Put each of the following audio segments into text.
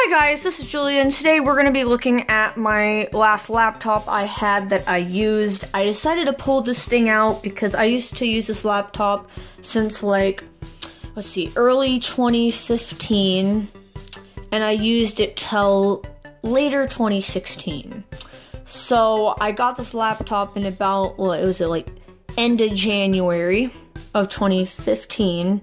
Hi guys, this is Julia, and today we're going to be looking at my last laptop I had that I used. I decided to pull this thing out because I used to use this laptop since early 2015, and I used it till later 2016. So I got this laptop in about, end of January of 2015.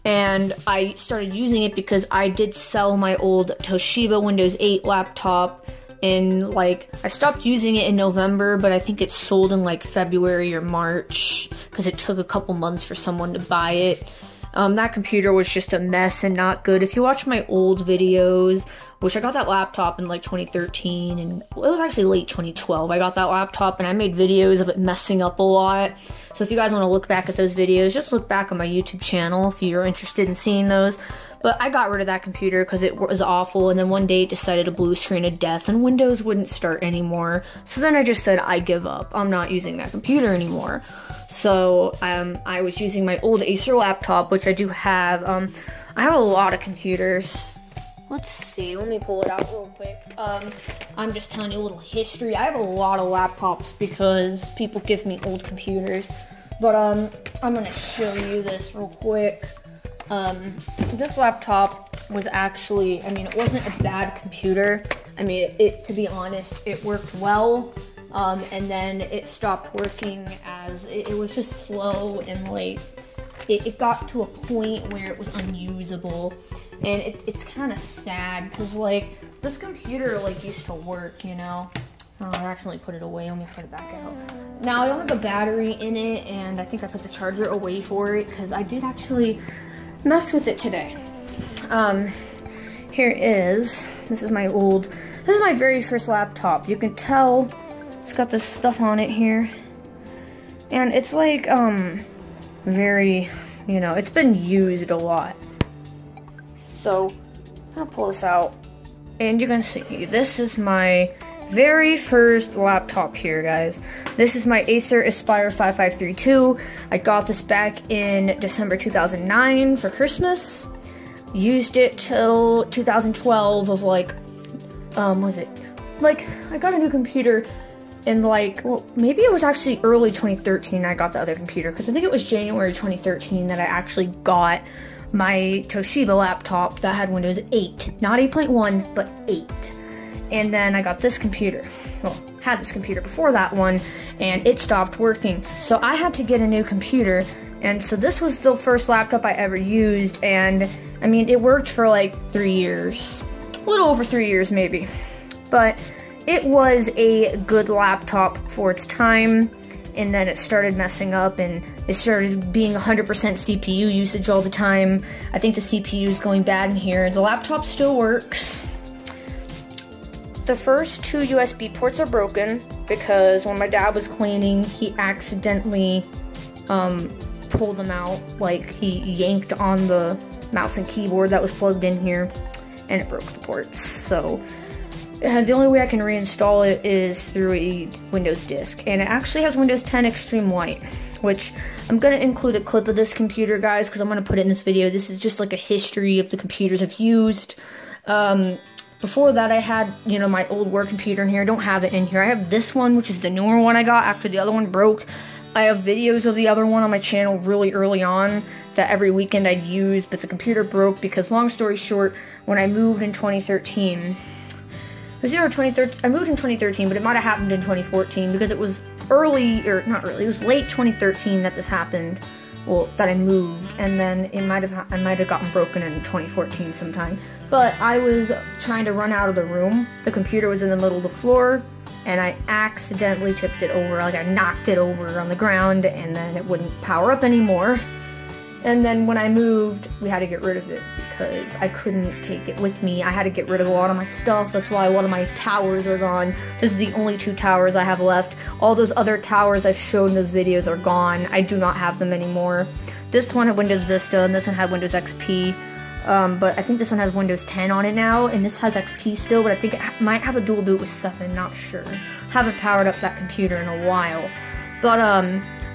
And I started using it because I did sell my old Toshiba Windows 8 laptop, and I stopped using it in November, but I think it sold in February or March because it took a couple months for someone to buy it. That computer was just a mess and not good. If you watch my old videos, which I got that laptop in 2013, and it was actually late 2012, I got that laptop and I made videos of it messing up a lot. So if you guys want to look back at those videos, just look back on my YouTube channel if you're interested in seeing those. But I got rid of that computer because it was awful, and then one day it decided to blue screen of death and Windows wouldn't start anymore. So then I just said, I give up. I'm not using that computer anymore. So I was using my old Acer laptop, which I do have. I have a lot of computers. Let's see, let me pull it out real quick. I'm just telling you a little history. I have a lot of laptops because people give me old computers. But I'm gonna show you this real quick. This laptop was actually, it wasn't a bad computer. To be honest, it worked well. And then it stopped working as it was just slow, and it got to a point where it was unusable. And it's kind of sad because this computer used to work, you know. Oh, I accidentally put it away. Let me put it back out. Now I don't have a battery in it, and I think I put the charger away for it because I did actually mess with it today. Here it is. This is my very first laptop. You can tell it's got this stuff on it here, and it's very, it's been used a lot. So I'm gonna pull this out, and you're gonna see this is my very first laptop here, guys. This is my Acer Aspire 5532. I got this back in December 2009 for Christmas. Used it till 2012 of I got a new computer in maybe it was actually early 2013 I got the other computer, because I think it was January 2013 that I actually got my Toshiba laptop that had Windows 8. Not 8.1, but 8. And then I got this computer. Well, had this computer before that one, and it stopped working. So I had to get a new computer, and so this was the first laptop I ever used, and it worked for 3 years. A little over 3 years maybe. But it was a good laptop for its time, and then it started messing up, and it started being 100% CPU usage all the time. I think the CPU is going bad in here. The laptop still works. The first 2 USB ports are broken because when my dad was cleaning, he accidentally pulled them out. He yanked on the mouse and keyboard that was plugged in here, and it broke the ports. So the only way I can reinstall it is through a Windows disk, and it actually has Windows 10 Extreme Light, which I'm going to include a clip of this computer, guys, because I'm going to put it in this video. This is just a history of the computers I've used. Before that, I had, my old work computer in here. I don't have it in here. I have this one, which is the newer one I got after the other one broke. I have videos of the other one on my channel really early on that every weekend I'd use, but the computer broke because, long story short, when I moved in 2013, I moved in 2013, but it might have happened in 2014 because it was it was late 2013 that this happened. Well, that I moved, and then I might have gotten broken in 2014 sometime. But I was trying to run out of the room. The computer was in the middle of the floor, and I accidentally tipped it over. I knocked it over on the ground, and then it wouldn't power up anymore. And then when I moved, we had to get rid of it because I couldn't take it with me. I had to get rid of a lot of my stuff. That's why one of my towers are gone. This is the only 2 towers I have left. All those other towers I've shown in those videos are gone. I do not have them anymore. This one had Windows Vista, and this one had Windows XP. But I think this one has Windows 10 on it now, and this has XP still, but I think it might have a dual boot with 7, not sure. Haven't powered up that computer in a while. But,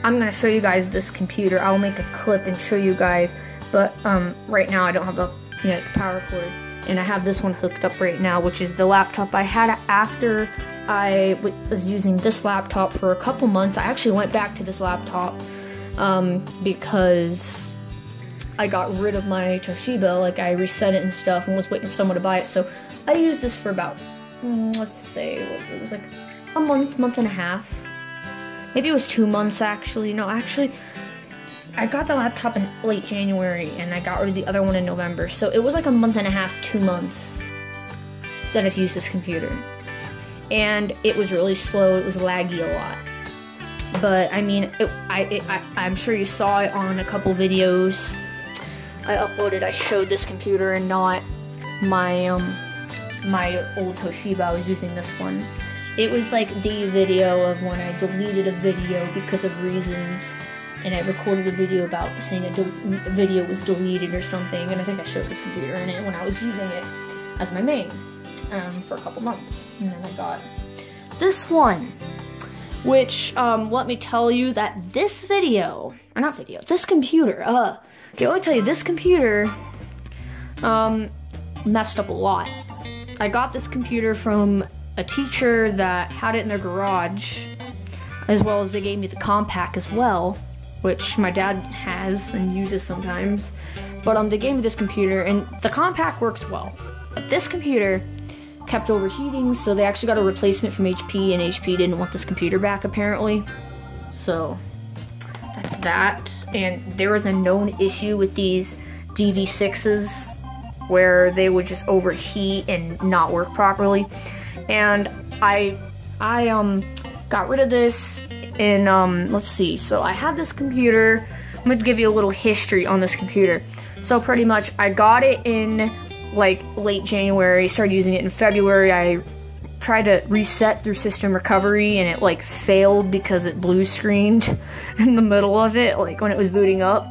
I'm going to show you guys this computer. I'll make a clip and show you guys, but right now I don't have the power cord. and I have this one hooked up right now, which is the laptop I had after I was using this laptop for a couple months. I actually went back to this laptop because I got rid of my Toshiba, like I reset it and stuff and was waiting for someone to buy it. So I used this for about, let's say, it was like a month and a half. Maybe it was 2 months actually. No, actually, I got the laptop in late January and I got rid of the other one in November. So it was like a month and a half, 2 months that I've used this computer. And it was really slow, it was laggy a lot. But I mean, I'm sure you saw it on a couple videos I uploaded. I showed this computer and not my my old Toshiba. I was using this one. It was like the video of when I deleted a video because of reasons, and I recorded a video about saying a video was deleted or something, and I think I showed this computer in it when I was using it as my main for a couple months. And then I got this one, which let me tell you that this computer, okay, let me tell you, this computer messed up a lot. I got this computer from a teacher that had it in their garage, as well as they gave me the compact as well, which my dad has and uses sometimes. But they gave me this computer, and the compact works well. But this computer kept overheating, so they actually got a replacement from HP, and HP didn't want this computer back apparently. So that's that. And there was a known issue with these DV6s where they would just overheat and not work properly. And I got rid of this in, let's see, so I had this computer. I'm gonna give you a little history on this computer. So pretty much I got it in like late January, started using it in February. I tried to reset through system recovery and it like failed because it blue screened in the middle of it, like when it was booting up.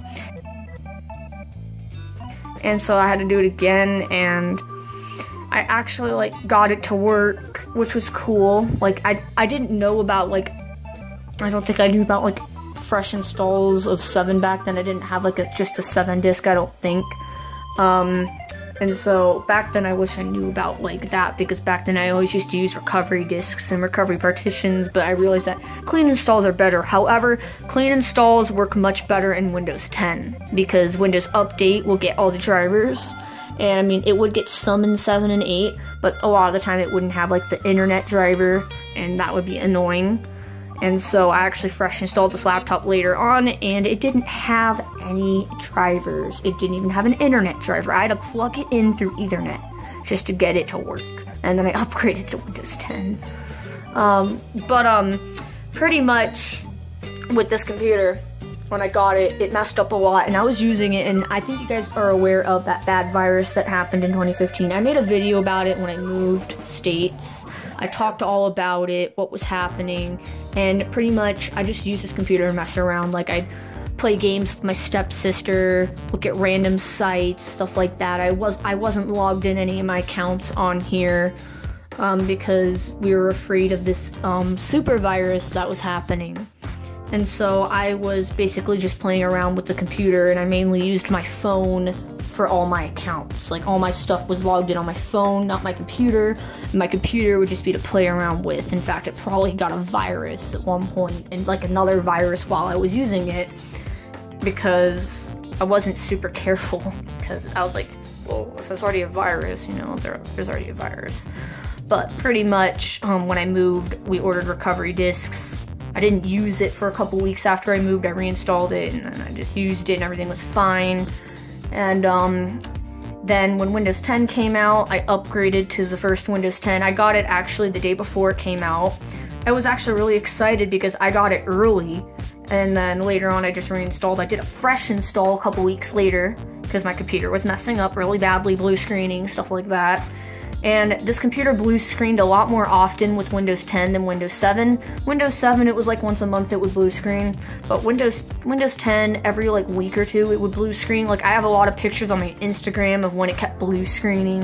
And so I had to do it again, and I actually like got it to work, which was cool. Like I didn't know about like, I don't think I knew about like fresh installs of 7 back then. I didn't have like just a 7 disc, I don't think. And so back then I wish I knew about like that, because back then I always used to use recovery discs and recovery partitions, but I realized that clean installs are better. However, clean installs work much better in Windows 10 because Windows Update will get all the drivers. And I mean, it would get some in 7 and 8, but a lot of the time it wouldn't have like the internet driver, and that would be annoying. And so I actually fresh installed this laptop later on, and it didn't have any drivers. It didn't even have an internet driver. I had to plug it in through Ethernet just to get it to work. And then I upgraded to Windows 10. Pretty much with this computer, when I got it, it messed up a lot, and I was using it, and I think you guys are aware of that bad virus that happened in 2015. I made a video about it when I moved states. I talked all about it, what was happening, and pretty much I just used this computer and mess around. Like I'd play games with my stepsister, look at random sites, stuff like that. I wasn't logged in any of my accounts on here because we were afraid of this super virus that was happening. And so I was basically just playing around with the computer, and I mainly used my phone for all my accounts. Like all my stuff was logged in on my phone, not my computer. My computer would just be to play around with. In fact, it probably got a virus at one point, and like another virus while I was using it, because I wasn't super careful, because I was like, well, if there's already a virus, you know, there's already a virus. But pretty much when I moved, we ordered recovery discs. I didn't use it for a couple weeks after I moved. I reinstalled it, and then I just used it and everything was fine. And then when Windows 10 came out, I upgraded to the first Windows 10. I got it actually the day before it came out. I was actually really excited because I got it early, and then later on I just reinstalled. I did a fresh install a couple weeks later because my computer was messing up really badly, blue screening, stuff like that. And this computer blue screened a lot more often with Windows 10 than Windows 7. Windows 7, it was like once a month it would blue screen, but Windows 10, every like week or two it would blue screen. Like I have a lot of pictures on my Instagram of when it kept blue screening.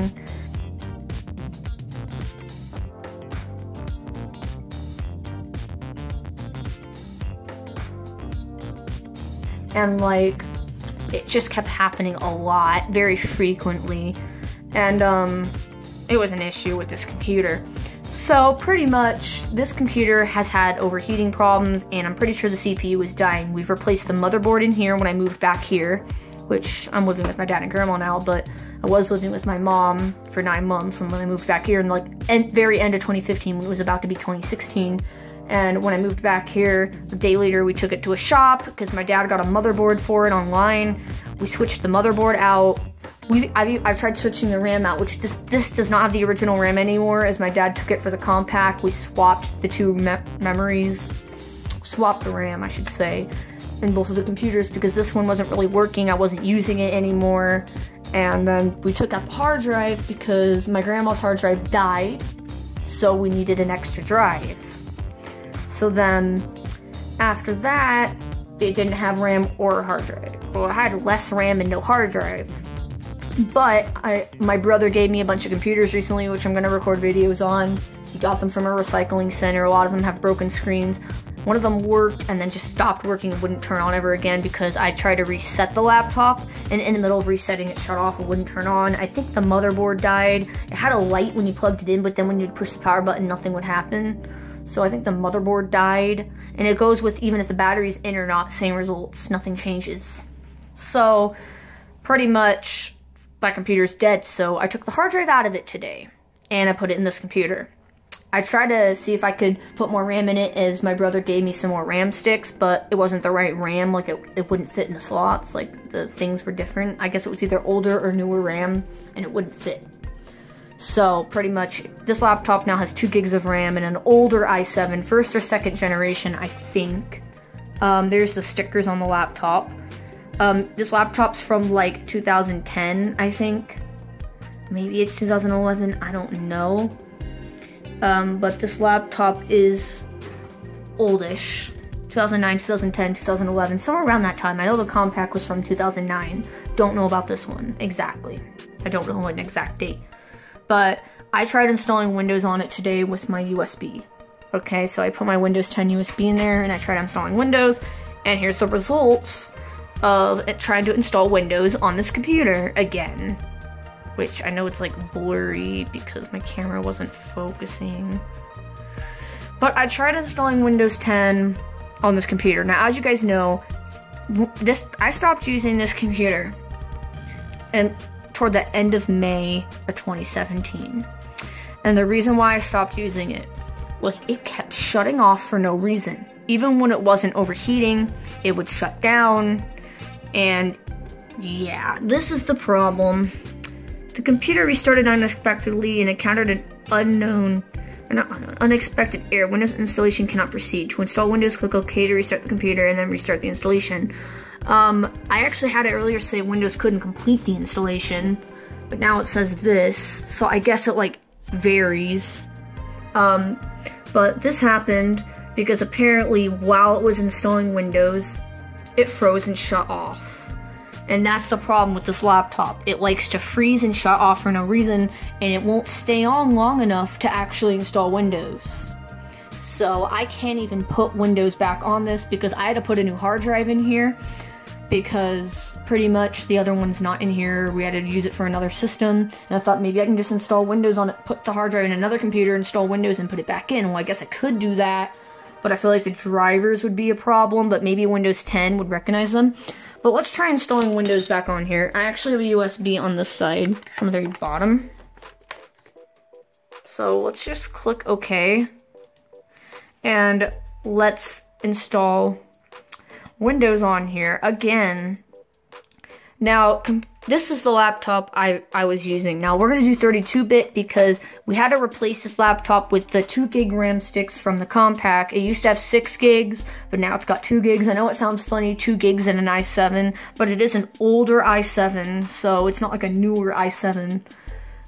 And like, it just kept happening a lot, very frequently. and it was an issue with this computer. So pretty much this computer has had overheating problems, and I'm pretty sure the CPU is dying. We've replaced the motherboard in here when I moved back here, which I'm living with my dad and grandma now, but I was living with my mom for 9 months, and when I moved back here in like very end of 2015, when it was about to be 2016. And when I moved back here, a day later, we took it to a shop because my dad got a motherboard for it online. We switched the motherboard out. I've tried switching the RAM out, which this does not have the original RAM anymore, as my dad took it for the compact. We swapped the two memories, swapped the RAM, I should say, in both of the computers because this one wasn't really working. I wasn't using it anymore. And then we took out the hard drive because my grandma's hard drive died, so we needed an extra drive. So then, after that, it didn't have RAM or hard drive. Well, I had less RAM and no hard drive. But my brother gave me a bunch of computers recently, which I'm going to record videos on. He got them from a recycling center. A lot of them have broken screens. One of them worked and then just stopped working and wouldn't turn on ever again because I tried to reset the laptop, and in the middle of resetting it shut off and wouldn't turn on. I think the motherboard died. It had a light when you plugged it in, but then when you'd push the power button, nothing would happen. So I think the motherboard died, and it goes with even if the battery's in or not, same results, nothing changes. So pretty much my computer's dead, so I took the hard drive out of it today, and I put it in this computer. I tried to see if I could put more RAM in it, as my brother gave me some more RAM sticks, but it wasn't the right RAM, like it wouldn't fit in the slots, like the things were different. I guess it was either older or newer RAM, and it wouldn't fit. So pretty much this laptop now has 2 gigs of RAM and an older i7, first or second generation, I think. There's the stickers on the laptop. This laptop's from like 2010, I think. Maybe it's 2011, I don't know. But this laptop is oldish. 2009, 2010, 2011, somewhere around that time. I know the compact was from 2009. Don't know about this one exactly. I don't know an exact date. But I tried installing Windows on it today with my USB. Okay, so I put my Windows 10 USB in there and I tried installing Windows, and here's the results of it trying to install Windows on this computer again. Which I know it's like blurry because my camera wasn't focusing. But I tried installing Windows 10 on this computer. Now, as you guys know, I stopped using this computer and toward the end of May of 2017. And the reason why I stopped using it was it kept shutting off for no reason. Even when it wasn't overheating, it would shut down. And yeah, this is the problem. The computer restarted unexpectedly and encountered an unexpected error. Windows installation cannot proceed. To install Windows, click OK to restart the computer and then restart the installation. I actually had it earlier say Windows couldn't complete the installation, but now it says this, so I guess it like varies. But this happened because apparently while it was installing Windows, it froze and shut off. And that's the problem with this laptop. It likes to freeze and shut off for no reason, and it won't stay on long enough to actually install Windows. So I can't even put Windows back on this because I had to put a new hard drive in here because pretty much the other one's not in here. We had to use it for another system, and I thought maybe I can just install Windows on it, put the hard drive in another computer, install Windows, and put it back in. Well, I guess I could do that, but I feel like the drivers would be a problem, but maybe Windows 10 would recognize them. But let's try installing Windows back on here. I actually have a USB on this side, on the very bottom. So let's just click OK. And let's install Windows on here again. Now, this is the laptop I was using. Now, we're going to do 32-bit because we had to replace this laptop with the 2 gig RAM sticks from the compact. It used to have 6 gigs, but now it's got 2 gigs. I know it sounds funny, 2 gigs and an i7, but it is an older i7, so it's not like a newer i7.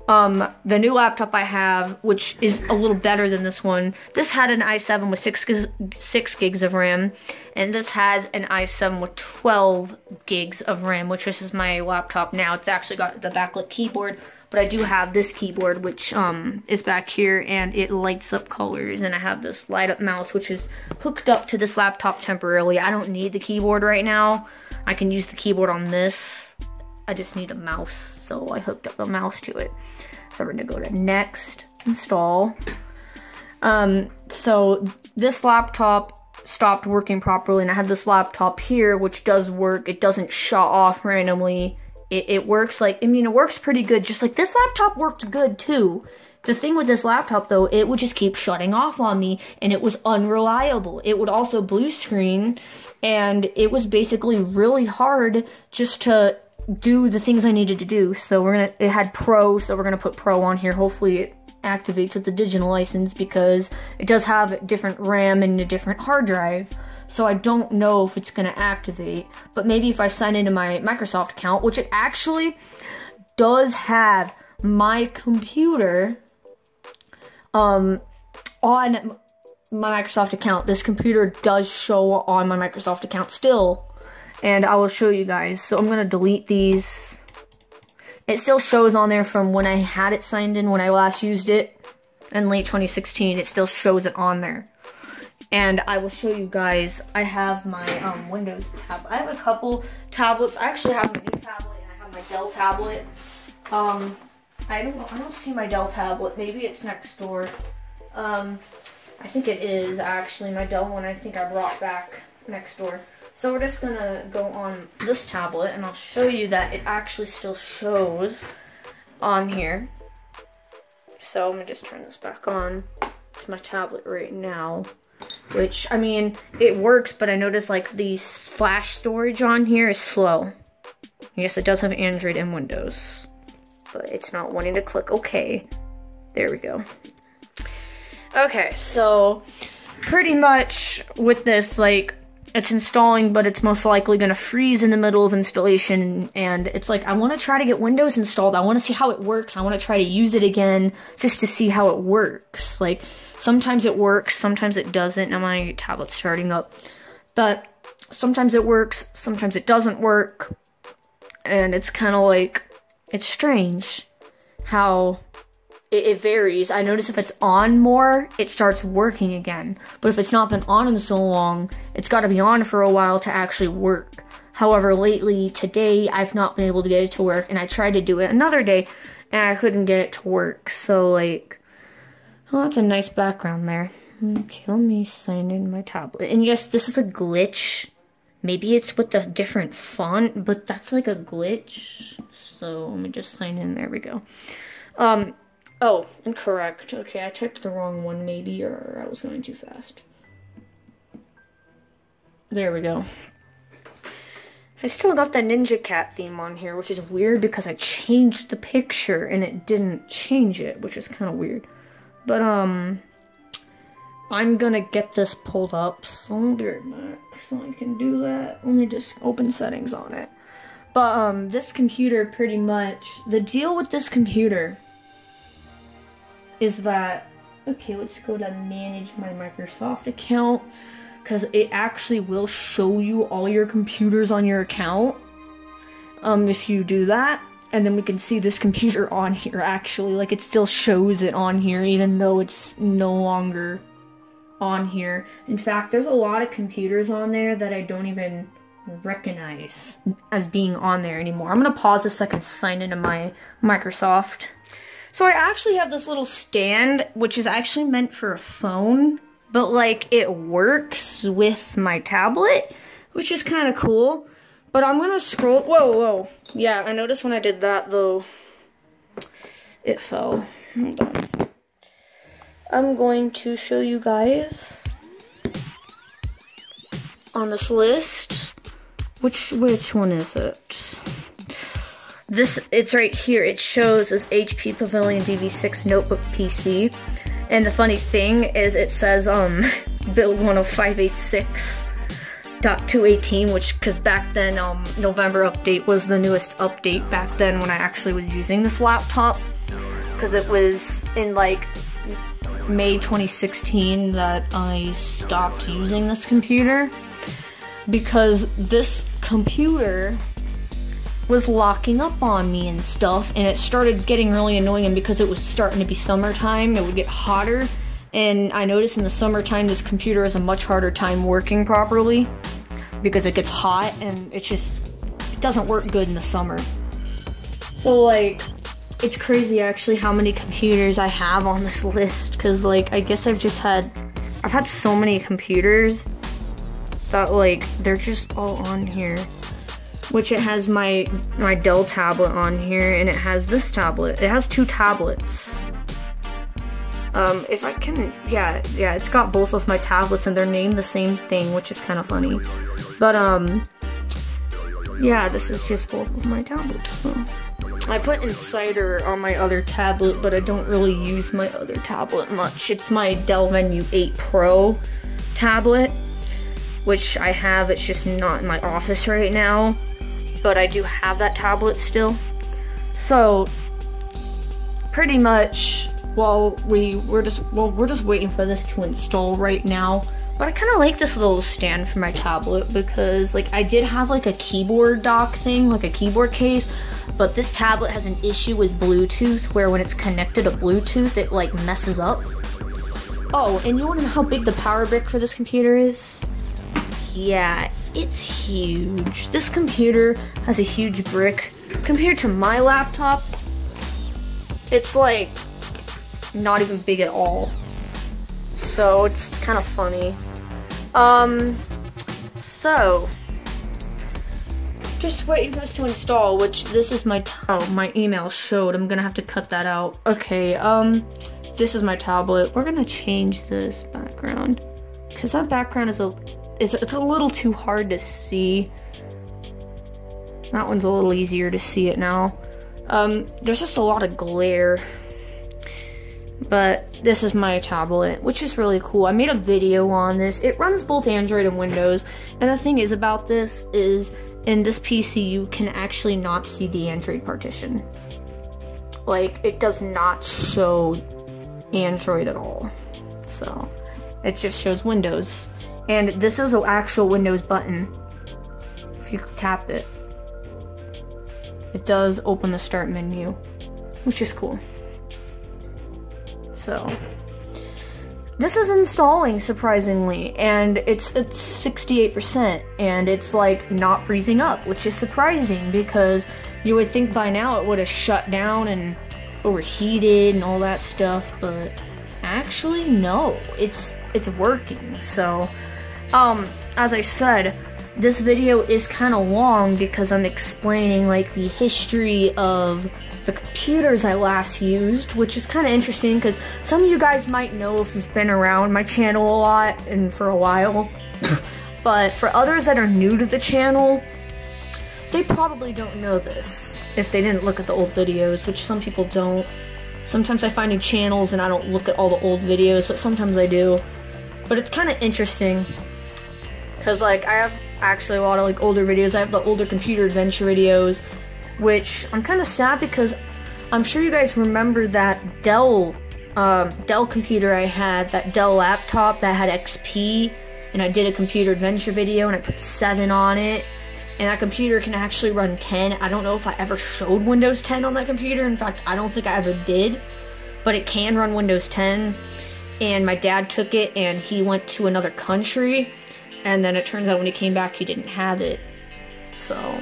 The new laptop I have, which is a little better than this one, this had an i7 with 6 gigs of RAM, and this has an i7 with 12 gigs of RAM, which is my laptop now. It's actually got the backlit keyboard, but I do have this keyboard, which is back here, and it lights up colors, and I have this light up mouse, which is hooked up to this laptop temporarily. I don't need the keyboard right now. I can use the keyboard on this I just need a mouse, so I hooked up a mouse to it. So we're gonna go to next, install. So this laptop stopped working properly, and I had this laptop here, which does work. It doesn't shut off randomly. It works like, I mean, it works pretty good, just like this laptop worked good too. The thing with this laptop though, it would just keep shutting off on me, and it was unreliable. It would also blue screen, and it was basically really hard just to do the things I needed to do. So it had Pro, so we're gonna put Pro on here. Hopefully it activates with the digital license, because it does have different RAM and a different hard drive. So I don't know if it's gonna activate, but maybe if I sign into my Microsoft account, which it actually does have my computer on my Microsoft account. This computer does show on my Microsoft account still, and I will show you guys. So I'm gonna delete these. It still shows on there from when I had it signed in, when I last used it in late 2016. It still shows it on there. And I will show you guys, I have my Windows tab. I have a couple tablets. I actually have my new tablet, and I have my Dell tablet. I don't see my Dell tablet. Maybe it's next door. I think it is actually my Dell one. I think I brought back next door. So we're just gonna go on this tablet, and I'll show you that it actually still shows on here. So let me just turn this back on. It's my tablet right now. Which, I mean, it works, but I noticed like the flash storage on here is slow. Yes, it does have Android and Windows, but it's not wanting to click OK. There we go. Okay, so pretty much with this, like, it's installing, but it's most likely gonna freeze in the middle of installation, and it's like, I wanna try to get Windows installed. I wanna see how it works. I wanna try to use it again just to see how it works. Like, sometimes it works, sometimes it doesn't. Now my tablet's starting up. But sometimes it works, sometimes it doesn't work. And it's kind of like, it's strange how it varies. I notice if it's on more, it starts working again. But if it's not been on in so long, it's got to be on for a while to actually work. However, lately, today, I've not been able to get it to work. And I tried to do it another day, and I couldn't get it to work. So, like, oh, that's a nice background there. Okay, let me sign in my tablet. And yes, this is a glitch. Maybe it's with a different font, but that's like a glitch. So let me just sign in. There we go. Oh, incorrect. Okay, I typed the wrong one maybe, or I was going too fast. There we go. I still got the Ninja Cat theme on here, which is weird because I changed the picture and it didn't change it, which is kind of weird. But, I'm gonna get this pulled up, so I'll be right back so I can do that. Let me just open settings on it. But, this computer pretty much, the deal with this computer is that, okay, let's go to manage my Microsoft account, because it actually will show you all your computers on your account, if you do that. And then we can see this computer on here, actually. Like, it still shows it on here, even though it's no longer on here. In fact, there's a lot of computers on there that I don't even recognize as being on there anymore. I'm gonna pause this so I can sign into my Microsoft. So I actually have this little stand, which is actually meant for a phone, but, like, it works with my tablet, which is kind of cool. But I'm gonna scroll. Whoa. Yeah, I noticed when I did that, though, it fell. Hold on. I'm going to show you guys on this list. Which one is it? It's right here. It shows as HP Pavilion DV6 Notebook PC. And the funny thing is it says, build 10586.218, which, because back then, November update was the newest update back then when I actually was using this laptop. Because it was in, like, May 2016 that I stopped using this computer. Because this computer was locking up on me and stuff, and it started getting really annoying, and because it was starting to be summertime, it would get hotter, and I noticed in the summertime this computer has a much harder time working properly because it gets hot, and it doesn't work good in the summer. So like, it's crazy actually how many computers I have on this list, because like, I guess I've had so many computers that like, they're just all on here. Which it has my Dell tablet on here, and it has this tablet. It has 2 tablets. If I can, yeah, it's got both of my tablets and they're named the same thing, which is kind of funny. But, yeah, this is just both of my tablets, so. I put Insider on my other tablet, but I don't really use my other tablet much. It's my Dell Venue 8 Pro tablet, which I have. It's just not in my office right now, but I do have that tablet still. So, pretty much, we're just waiting for this to install right now. But I kind of like this little stand for my tablet because, like, I did have, like, a keyboard dock thing, like a keyboard case, but this tablet has an issue with Bluetooth where when it's connected to Bluetooth, it, like, messes up. Oh, and you want to know how big the power brick for this computer is? Yeah, it's huge. This computer has a huge brick. Compared to my laptop, it's, like, not even big at all. So it's kind of funny. So just waiting for this to install, which this is my email showed. I'm gonna have to cut that out. Okay, this is my tablet. We're gonna change this background because that background is it's a little too hard to see. That one's a little easier to see it now. There's just a lot of glare. But this is my tablet, which is really cool. I made a video on this. It runs both Android and Windows. And the thing is about this is, in this PC, you can actually not see the Android partition. Like, it does not show Android at all. So, it just shows Windows. And this is an actual Windows button. If you tap it, it does open the start menu, which is cool. So, this is installing, surprisingly, and it's 68%, and it's, like, not freezing up, which is surprising, because you would think by now it would have shut down and overheated and all that stuff, but actually, no, it's working. So, as I said, this video is kind of long because I'm explaining, like, the history of the computers I last used, which is kind of interesting because some of you guys might know if you've been around my channel a lot and for a while. But for others that are new to the channel, they probably don't know this if they didn't look at the old videos, which some people don't. Sometimes I find new channels and I don't look at all the old videos, but sometimes I do. But it's kind of interesting because, like, I have actually a lot of, like, older videos. I have the older computer adventure videos, which I'm kind of sad because I'm sure you guys remember that Dell computer I had, that Dell laptop that had XP, and I did a computer adventure video and I put 7 on it, and that computer can actually run 10. I don't know if I ever showed Windows 10 on that computer. In fact, I don't think I ever did, but it can run Windows 10, and my dad took it and he went to another country, and then it turns out when he came back he didn't have it, so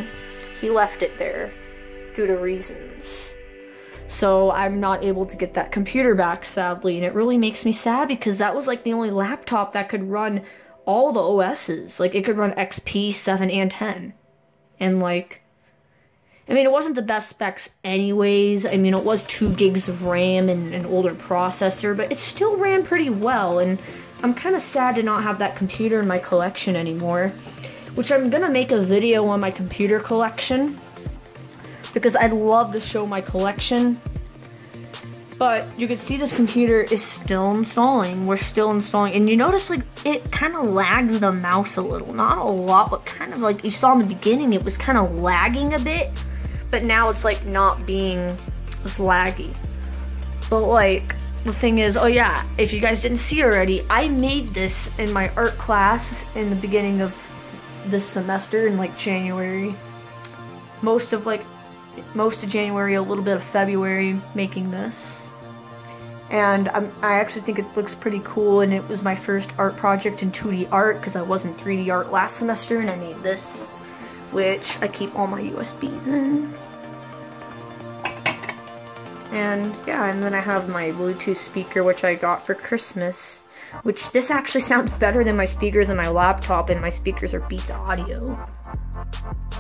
he left it there due to reasons. So I'm not able to get that computer back, sadly, and it really makes me sad because that was, like, the only laptop that could run all the OSs. Like, it could run XP, 7, and 10. And, like, I mean, it wasn't the best specs anyways. I mean, it was 2 gigs of RAM and an older processor, but it still ran pretty well, and I'm kind of sad to not have that computer in my collection anymore, which I'm gonna make a video on my computer collection, because I'd love to show my collection. But you can see this computer is still installing. We're still installing. And you notice, like, it kind of lags the mouse a little. Not a lot, but kind of like you saw in the beginning, it was kind of lagging a bit. But now it's, like, not being as laggy. But, like, the thing is, oh yeah, if you guys didn't see already, I made this in my art class in the beginning of this semester in, like, January. Most of January, a little bit of February, making this. And I actually think it looks pretty cool, and it was my first art project in 2D art, because I was in 3D art last semester, and I made this, which I keep all my USBs in. And yeah, and then I have my Bluetooth speaker, which I got for Christmas, which this actually sounds better than my speakers in my laptop, and my speakers are Beats Audio.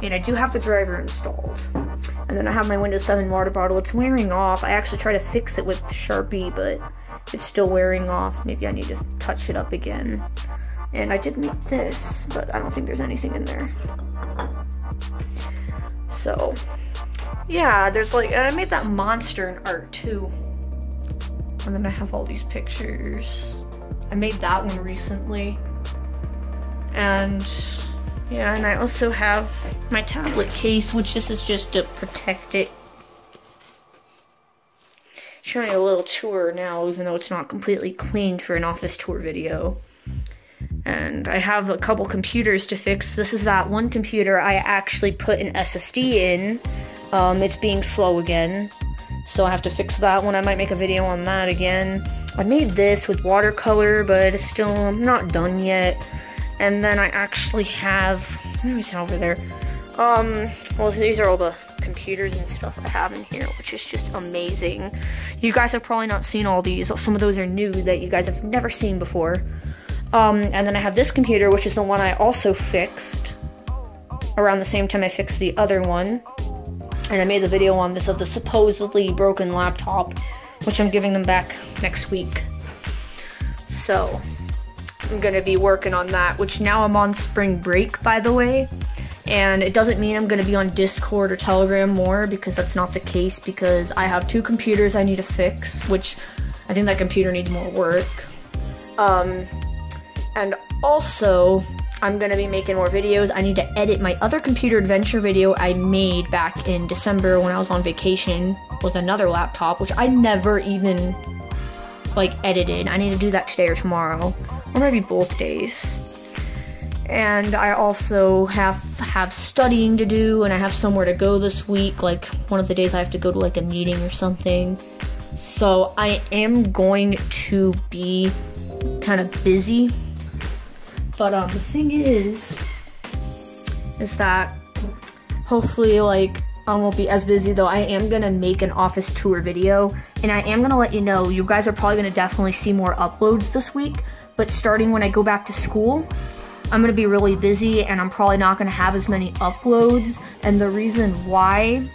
And I do have the driver installed. And then I have my Windows 7 water bottle. It's wearing off. I actually tried to fix it with Sharpie, but it's still wearing off. Maybe I need to touch it up again. And I did make this, but I don't think there's anything in there. So, yeah, there's like, I made that monster in art too. And then I have all these pictures. I made that one recently. And yeah, and I also have my tablet case, which this is just to protect it. Showing a little tour now, even though it's not completely cleaned for an office tour video. And I have a couple computers to fix. This is that one computer I actually put an SSD in. It's being slow again, so I have to fix that one. I might make a video on that again. I made this with watercolor, but it's still not done yet. And then I actually have, what is over there? Well, these are all the computers and stuff I have in here, which is just amazing. You guys have probably not seen all these. Some of those are new that you guys have never seen before. And then I have this computer, which is the one I also fixed around the same time I fixed the other one. And I made the video on this of the supposedly broken laptop, which I'm giving them back next week. So I'm gonna be working on that, which now I'm on spring break, by the way. And it doesn't mean I'm gonna be on Discord or Telegram more, because that's not the case, because I have two computers I need to fix, which I think that computer needs more work. And also, I'm gonna be making more videos. I need to edit my other computer adventure video I made back in December when I was on vacation with another laptop, which I never even, like, edited. I need to do that today or tomorrow, or maybe both days. And I also have studying to do, and I have somewhere to go this week. Like, one of the days I have to go to, like, a meeting or something. So I am going to be kind of busy. But the thing is that hopefully, like, I won't be as busy, though I am gonna make an office tour video, and I am gonna let you know, you guys are probably gonna definitely see more uploads this week, but starting when I go back to school, I'm gonna be really busy, and I'm probably not gonna have as many uploads, and the reason why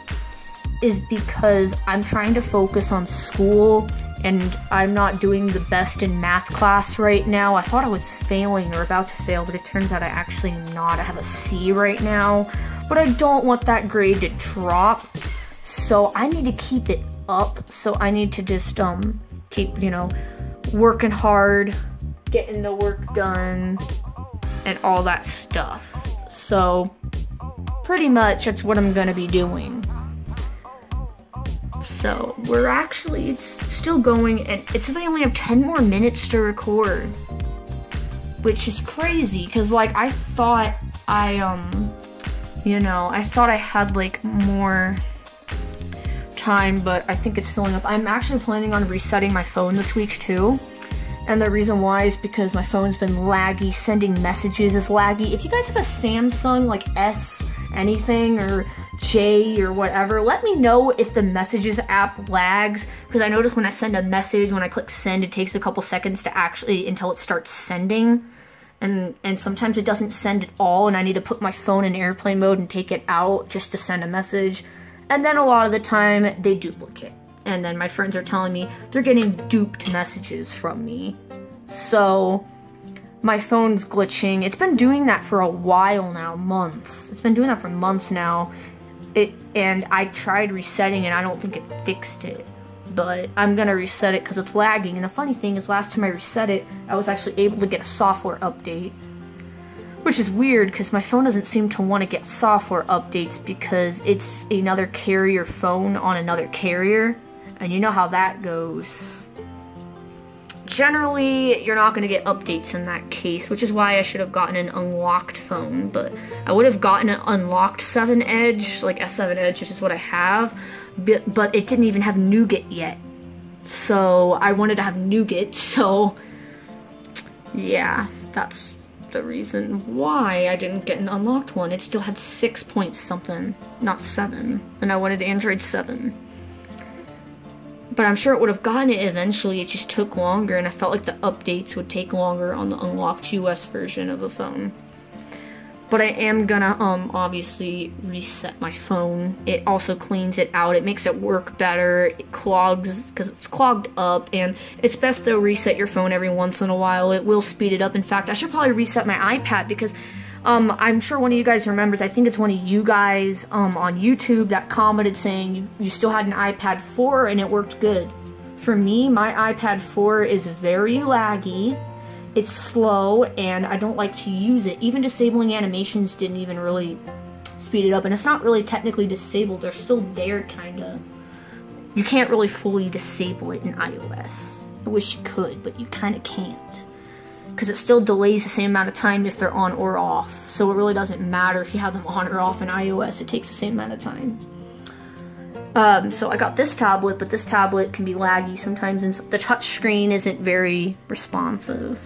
is because I'm trying to focus on school, and I'm not doing the best in math class right now. I thought I was failing or about to fail, but it turns out I actually am not. I have a C right now, but I don't want that grade to drop, so I need to keep it up. So I need to just keep, you know, working hard, getting the work done, and all that stuff. So pretty much that's what I'm gonna be doing. So we're actually, it's still going, and it says I only have 10 more minutes to record, which is crazy, because like I thought you know, I thought I had like more time, but I think it's filling up. I'm actually planning on resetting my phone this week too, and the reason why is because my phone's been laggy, sending messages is laggy. If you guys have a Samsung, like S anything or J or whatever, let me know if the messages app lags, because I notice when I send a message, when I click send, it takes a couple seconds to actually, until it starts sending, and sometimes it doesn't send at all, and I need to put my phone in airplane mode and take it out just to send a message, and then a lot of the time they duplicate, and then my friends are telling me they're getting duped messages from me. So my phone's glitching. It's been doing that for a while now, months. It's been doing that for months now. And I tried resetting and I don't think it fixed it. But I'm gonna reset it because it's lagging. And the funny thing is, last time I reset it, I was actually able to get a software update. Which is weird because my phone doesn't seem to want to get software updates because it's another carrier phone on another carrier. And you know how that goes. Generally, you're not going to get updates in that case, which is why I should have gotten an unlocked phone, but I would have gotten an unlocked 7 Edge, like S7 Edge, which is what I have, but it didn't even have Nougat yet, so I wanted to have Nougat, so yeah, that's the reason why I didn't get an unlocked one. It still had 6 point something, not 7, and I wanted Android 7. But I'm sure it would have gotten it eventually, it just took longer, and I felt like the updates would take longer on the unlocked US version of the phone. But I am gonna, obviously reset my phone. It also cleans it out, it makes it work better, it clogs, because it's clogged up, and it's best to reset your phone every once in a while. It will speed it up. In fact, I should probably reset my iPad, because I'm sure one of you guys remembers, I think it's one of you guys on YouTube that commented saying you still had an iPad 4 and it worked good. For me, my iPad 4 is very laggy, it's slow, and I don't like to use it. Even disabling animations didn't even really speed it up, and it's not really technically disabled, they're still there, kinda. You can't really fully disable it in iOS. I wish you could, but you kinda can't. Because it still delays the same amount of time if they're on or off. So it really doesn't matter if you have them on or off in iOS, it takes the same amount of time. So I got this tablet, but this tablet can be laggy sometimes, and the touch screen isn't very responsive.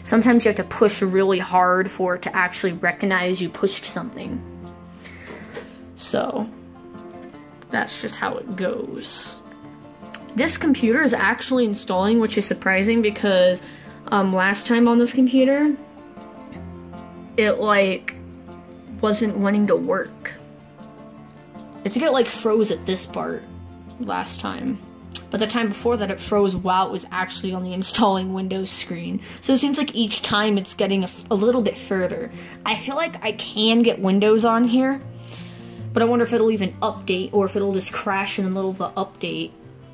Sometimes you have to push really hard for it to actually recognize you pushed something. So that's just how it goes. This computer is actually installing, which is surprising because last time on this computer, it like wasn't wanting to work. I think it like froze at this part last time. But the time before that it froze while it was actually on the installing Windows screen. So it seems like each time it's getting a little bit further. I feel like I can get Windows on here, but I wonder if it'll even update or if it'll just crash in the middle of the update.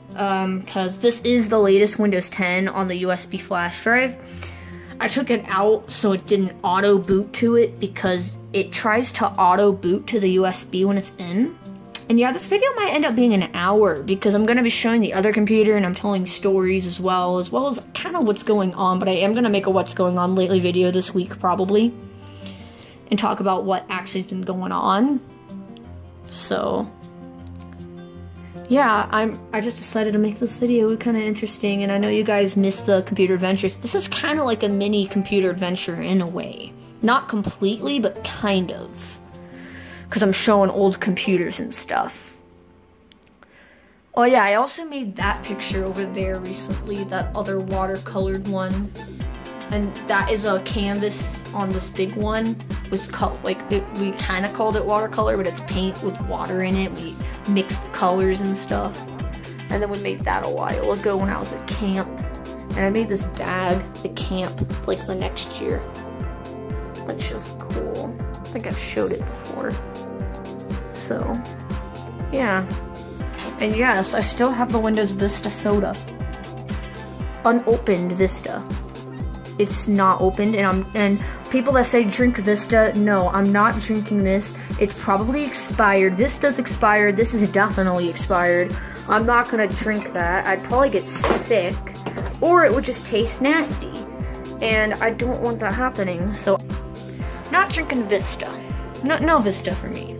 Because this is the latest Windows 10 on the USB flash drive. I took it out so it didn't auto boot to it because it tries to auto boot to the USB when it's in. And yeah, this video might end up being an hour because I'm going to be showing the other computer and I'm telling stories as well as kind of what's going on. But I am going to make a what's going on lately video this week probably and talk about what actually has been going on. So yeah, I just decided to make this video kind of interesting, and I know you guys missed the computer adventures. This is kind of like a mini computer adventure in a way. Not completely, but kind of. Because I'm showing old computers and stuff. Oh yeah, I also made that picture over there recently, that other watercolored one. And that is a canvas on this big one. We kind of called it watercolor, but it's paint with water in it. We mixed the colors and stuff. And then we made that a while ago when I was at camp. And I made this bag at camp like the next year, which is cool. I think I've showed it before. So, yeah. And yes, I still have the Windows Vista soda. Unopened Vista. It's not opened, and people that say drink Vista, no, I'm not drinking this. It's probably expired. Vista's expired. This is definitely expired. I'm not gonna drink that. I'd probably get sick, or it would just taste nasty, and I don't want that happening. So, not drinking Vista. No Vista for me.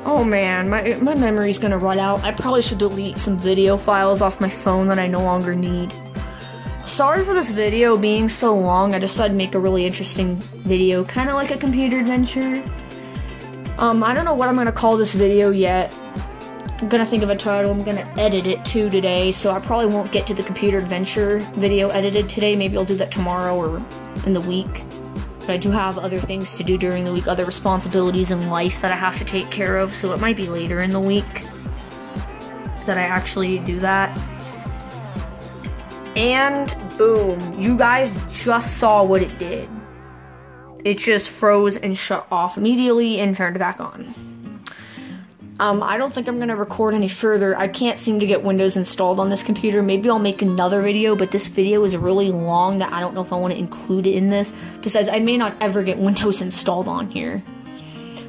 Oh man, my memory's gonna run out. I probably should delete some video files off my phone that I no longer need. Sorry for this video being so long. I decided to make a really interesting video, kind of like a computer adventure. I don't know what I'm going to call this video yet. I'm going to think of a title. I'm going to edit it too today, so I probably won't get to the computer adventure video edited today. Maybe I'll do that tomorrow or in the week. But I do have other things to do during the week, other responsibilities in life that I have to take care of, so it might be later in the week that I actually do that. And boom, you guys just saw what it did. It just froze and shut off immediately and turned back on. I don't think I'm going to record any further. I can't seem to get Windows installed on this computer. Maybe I'll make another video, but this video is really long that I don't know if I want to include it in this. Besides, I may not ever get Windows installed on here.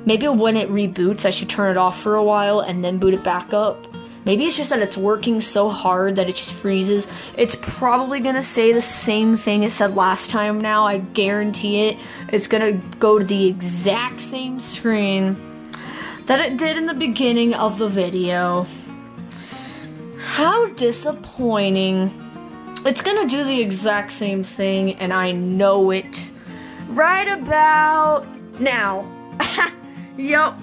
Maybe when it reboots, I should turn it off for a while and then boot it back up. Maybe it's just that it's working so hard that it just freezes. It's probably going to say the same thing it said last time now. I guarantee it. It's going to go to the exact same screen that it did in the beginning of the video. How disappointing. It's going to do the exact same thing, and I know it right about now. Yup.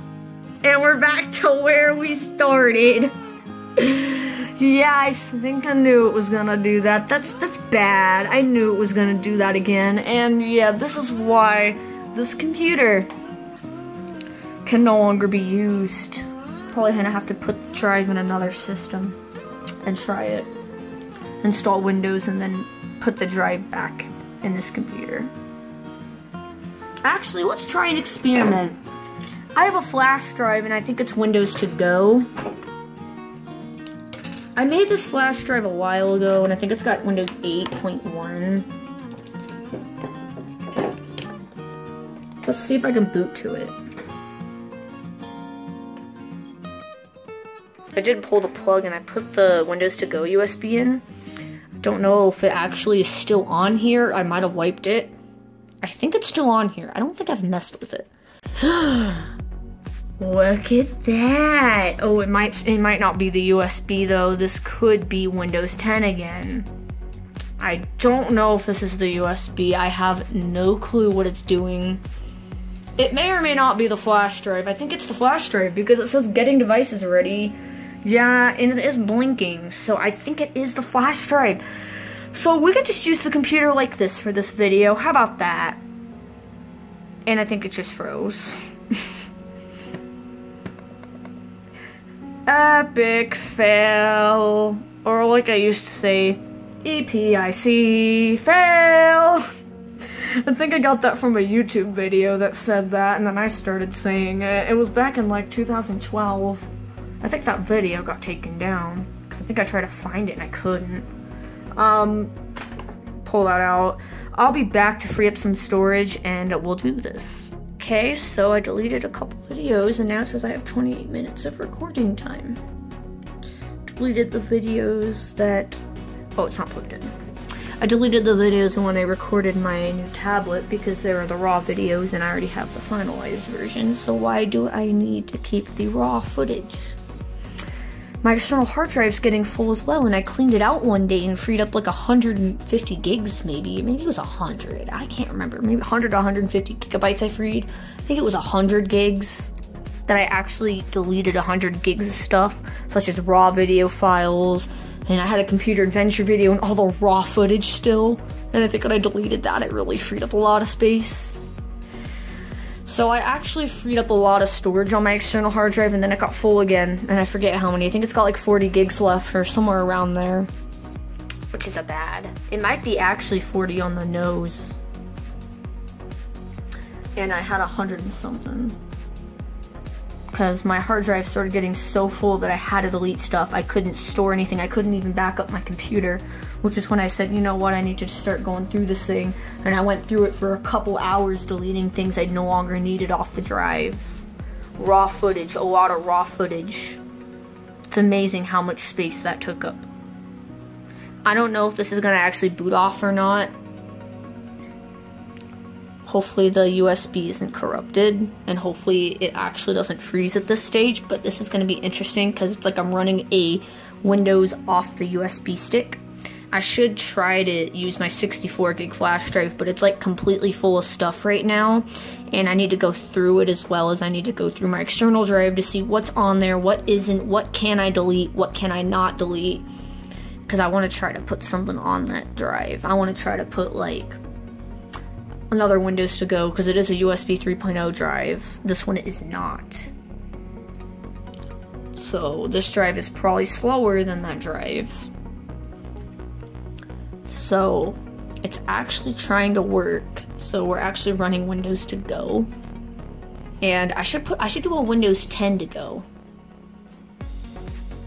And we're back to where we started. Yeah, I think I knew it was gonna do that. That's bad. I knew it was gonna do that again. And yeah, this is why this computer can no longer be used. Probably gonna have to put the drive in another system and try it. Install Windows and then put the drive back in this computer. Actually, let's try an experiment. I have a flash drive and I think it's Windows to go. I made this flash drive a while ago and I think it's got Windows 8.1. Let's see if I can boot to it. I did pull the plug and I put the Windows to go USB in. I don't know if it actually is still on here. I might have wiped it. I think it's still on here. I don't think I've messed with it. Look at that. Oh, it might not be the USB though. This could be Windows 10 again. I don't know if this is the USB. I have no clue what it's doing. It may or may not be the flash drive. I think it's the flash drive because it says getting devices ready. Yeah, and it is blinking. So I think it is the flash drive. So we could just use the computer like this for this video. How about that? And I think it just froze. Epic fail. Or like I used to say, EPIC fail. I think I got that from a YouTube video that said that, and then I started saying it. It was back in like 2012. I think that video got taken down, because I think I tried to find it and I couldn't. Pull that out. I'll be back to free up some storage and we'll do this. Okay, so I deleted a couple videos and now it says I have 28 minutes of recording time. Deleted the videos that, oh, it's not plugged in. I deleted the videos when I recorded my new tablet because they were the raw videos and I already have the finalized version, so why do I need to keep the raw footage? My external hard drive's getting full as well, and I cleaned it out one day and freed up like 150 gigs maybe. Maybe it was 100, I can't remember. Maybe 100 to 150 gigabytes I freed. I think it was 100 gigs that I actually deleted 100 gigs of stuff, such as raw video files, and I had a computer adventure video and all the raw footage still. And I think when I deleted that, it really freed up a lot of space. So I actually freed up a lot of storage on my external hard drive and then it got full again. And I forget how many. I think it's got like 40 gigs left or somewhere around there. Which isn't bad. It might be actually 40 on the nose. And I had 100 and something. Because my hard drive started getting so full that I had to delete stuff. I couldn't store anything. I couldn't even back up my computer. Which is when I said, you know what, I need to start going through this thing. And I went through it for a couple hours deleting things I no longer needed off the drive. Raw footage, a lot of raw footage. It's amazing how much space that took up. I don't know if this is gonna actually boot off or not. Hopefully the USB isn't corrupted, and hopefully it actually doesn't freeze at this stage, but this is gonna be interesting because it's like I'm running a Windows off the USB stick. I should try to use my 64 gig flash drive, but it's like completely full of stuff right now, and I need to go through it as well as I need to go through my external drive to see what's on there, what isn't, what can I delete, what can I not delete, because I want to try to put something on that drive. I want to try to put like another Windows to go, because it is a USB 3.0 drive. This one is not. So this drive is probably slower than that drive. So it's actually trying to work. So we're actually running Windows to go. And I should do a Windows 10 to go.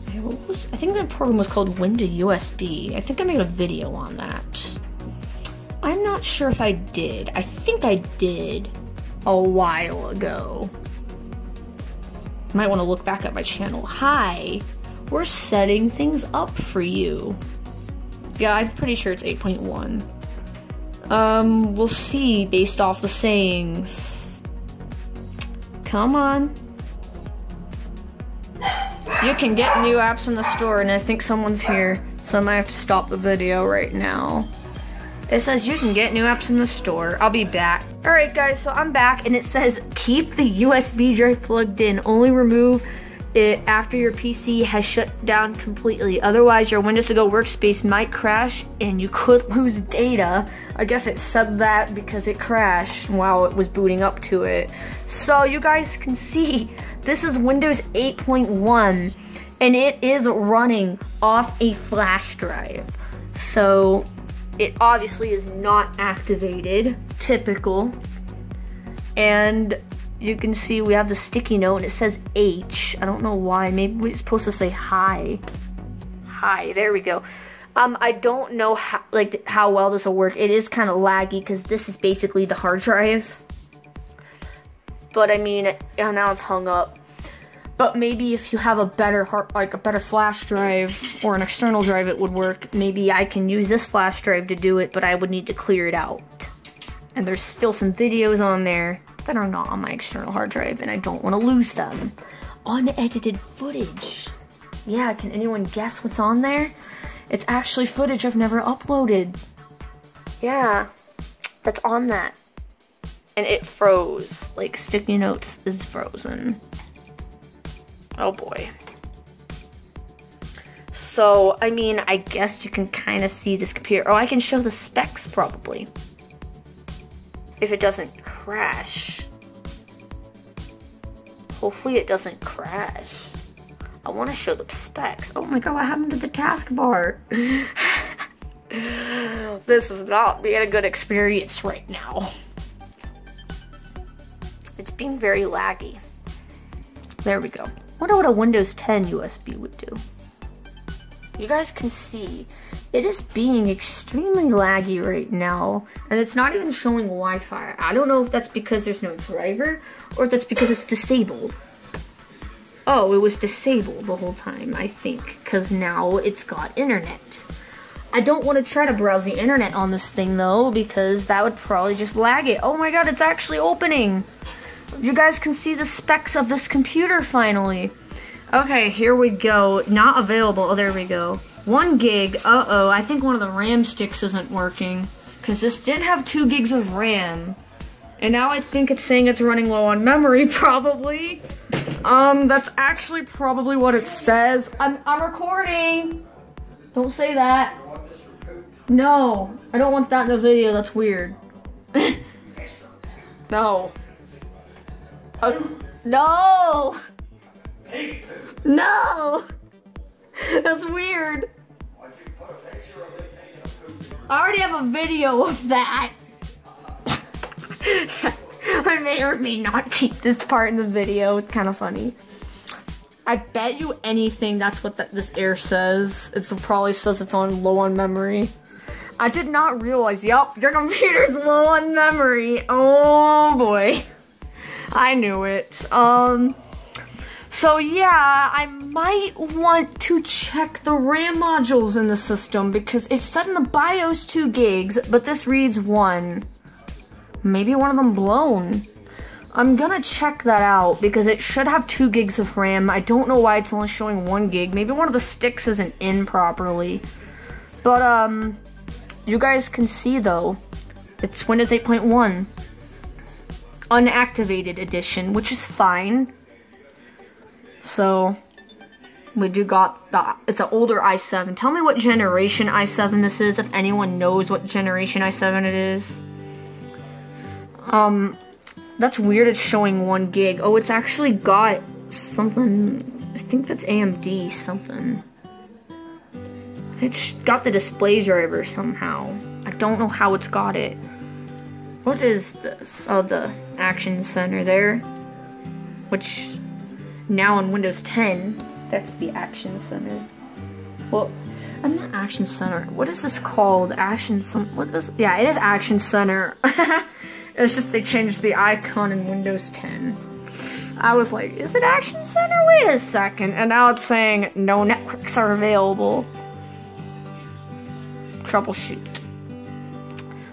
I think that program was called Windows USB. I think I made a video on that. I'm not sure if I did. I think I did a while ago. Might want to look back at my channel. Hi, we're setting things up for you. Yeah, I'm pretty sure it's 8.1. We'll see based off the sayings. Come on. You can get new apps from the store, and I think someone's here, so I might have to stop the video right now. It says you can get new apps from the store. I'll be back. Alright guys, so I'm back, and it says keep the USB drive plugged in. Only remove it after your PC has shut down completely. Otherwise, your Windows to Go workspace might crash and you could lose data. I guess it said that because it crashed while it was booting up to it. So you guys can see, this is Windows 8.1 and it is running off a flash drive. So it obviously is not activated, typical. And you can see we have the sticky note and it says H. I don't know why, maybe we're supposed to say hi. Hi, there we go. I don't know how well this will work. It is kind of laggy because this is basically the hard drive. But I mean, now it's hung up. But maybe if you have a better a better flash drive or an external drive, it would work. Maybe I can use this flash drive to do it, but I would need to clear it out. And there's still some videos on there that are not on my external hard drive, and I don't want to lose them. Unedited footage. Yeah, can anyone guess what's on there? It's actually footage I've never uploaded. Yeah, that's on that. And it froze. Like, sticky notes is frozen. Oh boy. So, I mean, I guess you can kind of see this computer. Oh, I can show the specs probably. If it doesn't crash. Hopefully it doesn't crash. I want to show the specs. Oh my god, what happened to the taskbar? This is not being a good experience right now. It's being very laggy. There we go. Wonder what a Windows 10 USB would do. You guys can see it is being extremely laggy right now, and it's not even showing Wi-Fi. I don't know if that's because there's no driver or if that's because it's disabled. Oh, it was disabled the whole time, I think, because now it's got internet. I don't want to try to browse the internet on this thing though, because that would probably just lag it. Oh my god, it's actually opening. You guys can see the specs of this computer finally. Okay, here we go. Not available. Oh, there we go. 1 gig. Uh-oh, I think one of the RAM sticks isn't working, because this did have 2 gigs of RAM. And now I think it's saying it's running low on memory, probably. That's actually probably what it says. I'm recording. Don't say that. No, I don't want that in the video. That's weird. No. No! No! That's weird. I already have a video of that. I may or may not keep this part in the video. It's kind of funny. I bet you anything that's what this error says. It probably says it's on low on memory. I did not realize, yup, your computer's low on memory. Oh boy. I knew it. So yeah, I might want to check the RAM modules in the system because it said in the BIOS 2 gigs, but this reads 1. Maybe one of them blown. I'm gonna check that out because it should have 2 gigs of RAM. I don't know why it's only showing 1 gig. Maybe one of the sticks isn't in properly. But you guys can see though, it's Windows 8.1. Unactivated edition, which is fine. So we do got that. It's an older i7. Tell me what generation i7 this is, if anyone knows what generation i7 it is. That's weird, it's showing 1 gig. Oh, it's actually got something, I think that's AMD something. It's got the display driver somehow. I don't know how it's got it. What is this? Oh, the Action Center there. Which, now on Windows 10, that's the Action Center. Well, I'm not Action Center. What is this called? Yeah, it is Action Center. It's just they changed the icon in Windows 10. I was like, is it Action Center? Wait a second. And now it's saying no networks are available. Troubleshoot.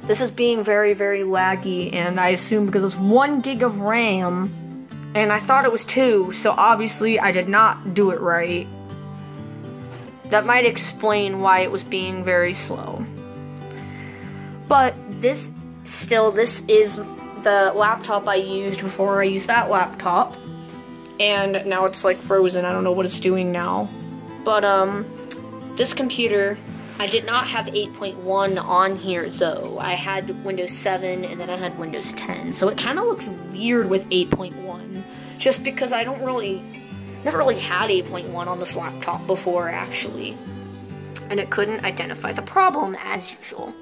This is being very, very laggy, and I assume because it's 1 gig of RAM, and I thought it was 2, so obviously I did not do it right. That might explain why it was being very slow. But this is the laptop I used before I used that laptop. and now it's like frozen. I don't know what it's doing now. But this computer, I did not have 8.1 on here though. I had Windows 7 and then I had Windows 10. So it kind of looks weird with 8.1 just because I never really had 8.1 on this laptop before actually. And it couldn't identify the problem as usual.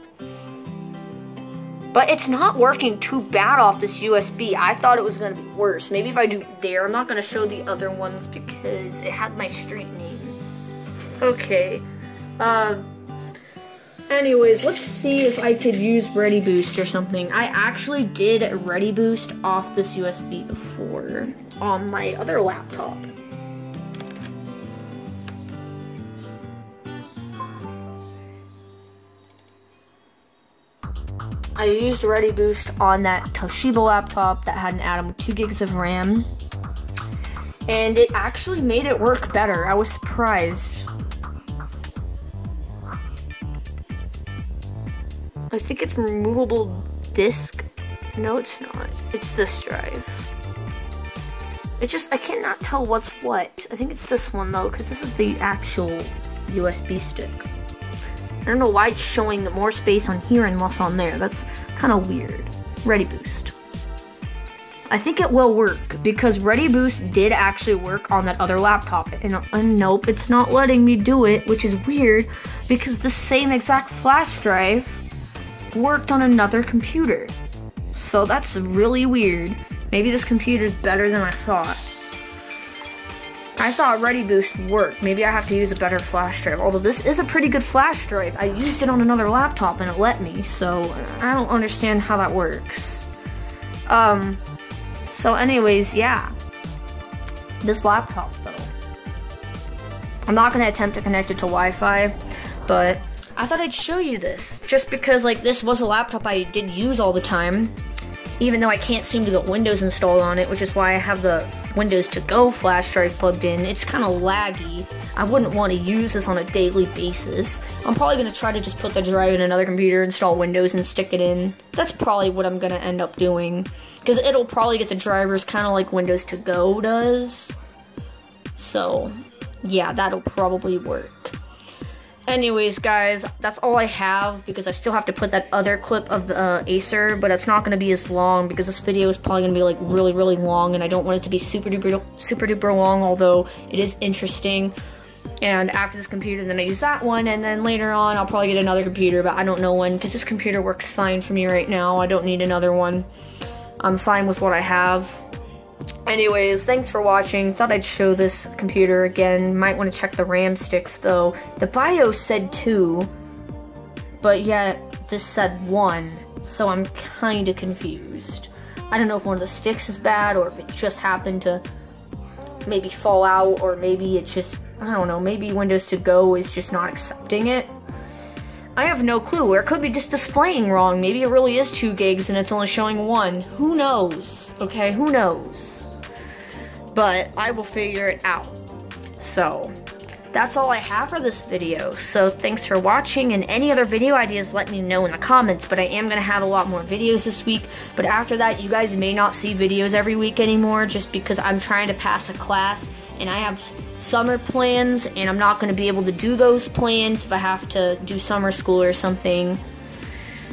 But it's not working too bad off this USB. I thought it was going to be worse. Maybe if I do it there, I'm not going to show the other ones because it had my street name. Okay. Anyways, let's see if I could use Ready Boost or something. I actually did Ready Boost off this USB before on my other laptop. I used Ready Boost on that Toshiba laptop that had an Atom with 2 gigs of RAM. And it actually made it work better. I was surprised. I think it's removable disk. No, it's not. It's this drive. It just, I cannot tell what's what. I think it's this one though, because this is the actual USB stick. I don't know why it's showing more space on here and less on there. That's kind of weird. Ready Boost. I think it will work because Ready Boost did actually work on that other laptop. And nope, it's not letting me do it, which is weird because the same exact flash drive worked on another computer. So that's really weird. Maybe this computer is better than I thought. I thought Ready Boost worked. Maybe I have to use a better flash drive. Although this is a pretty good flash drive. I used it on another laptop and it let me, so I don't understand how that works. So anyways, yeah. This laptop though. I'm not gonna attempt to connect it to Wi-Fi, but I thought I'd show you this. Just because like this was a laptop I did use all the time. Even though I can't seem to get Windows installed on it, which is why I have the Windows to Go flash drive plugged in. It's kind of laggy. I wouldn't want to use this on a daily basis. I'm probably going to try to just put the drive in another computer, install Windows, and stick it in. That's probably what I'm going to end up doing. Because it'll probably get the drivers kind of like Windows to Go does. So, yeah, that'll probably work. Anyways, guys, that's all I have because I still have to put that other clip of the Acer, but it's not going to be as long because this video is probably going to be like really, really long, and I don't want it to be super duper long, although it is interesting. And after this computer, then I use that one, and then later on, I'll probably get another computer, but I don't know when because this computer works fine for me right now. I don't need another one. I'm fine with what I have. Anyways, thanks for watching. Thought I'd show this computer again. Might want to check the RAM sticks though. The BIOS said 2, but yet this said 1, so I'm kind of confused. I don't know if one of the sticks is bad or if it just happened to maybe fall out, or maybe it just, I don't know, maybe Windows to Go is just not accepting it. I have no clue, or it could be just displaying wrong. Maybe it really is 2 gigs and it's only showing 1. Who knows? Okay, who knows? But I will figure it out. So, that's all I have for this video. So, thanks for watching, and any other video ideas, let me know in the comments. But I am going to have a lot more videos this week. But after that, you guys may not see videos every week anymore, just because I'm trying to pass a class, and I have summer plans, and I'm not going to be able to do those plans if I have to do summer school or something.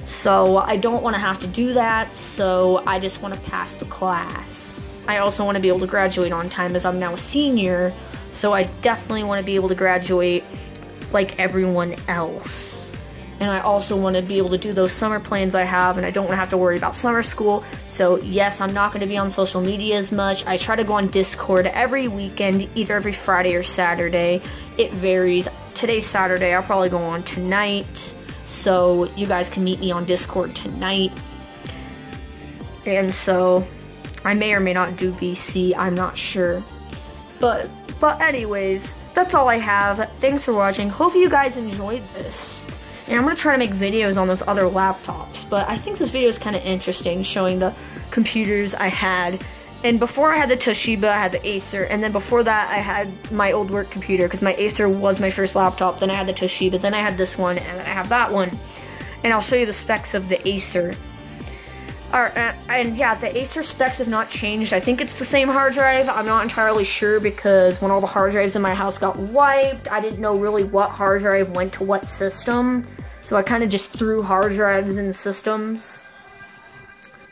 So I don't want to have to do that, so I just want to pass the class. I also want to be able to graduate on time as I'm now a senior, so I definitely want to be able to graduate like everyone else. And I also want to be able to do those summer plans I have, and I don't want to have to worry about summer school. So yes, I'm not going to be on social media as much. I try to go on Discord every weekend, either every Friday or Saturday. It varies. Today's Saturday, I'll probably go on tonight. So you guys can meet me on Discord tonight. And so I may or may not do VC, I'm not sure. But anyways, that's all I have. Thanks for watching. Hope you guys enjoyed this. And I'm going to try to make videos on those other laptops. But I think this video is kind of interesting, showing the computers I had. And before I had the Toshiba, I had the Acer. And then before that, I had my old work computer, because my Acer was my first laptop. Then I had the Toshiba, then I had this one, and then I have that one. And I'll show you the specs of the Acer. Alright, and yeah, the Acer specs have not changed. I think it's the same hard drive. I'm not entirely sure because when all the hard drives in my house got wiped, I didn't know really what hard drive went to what system. So I kind of just threw hard drives in systems.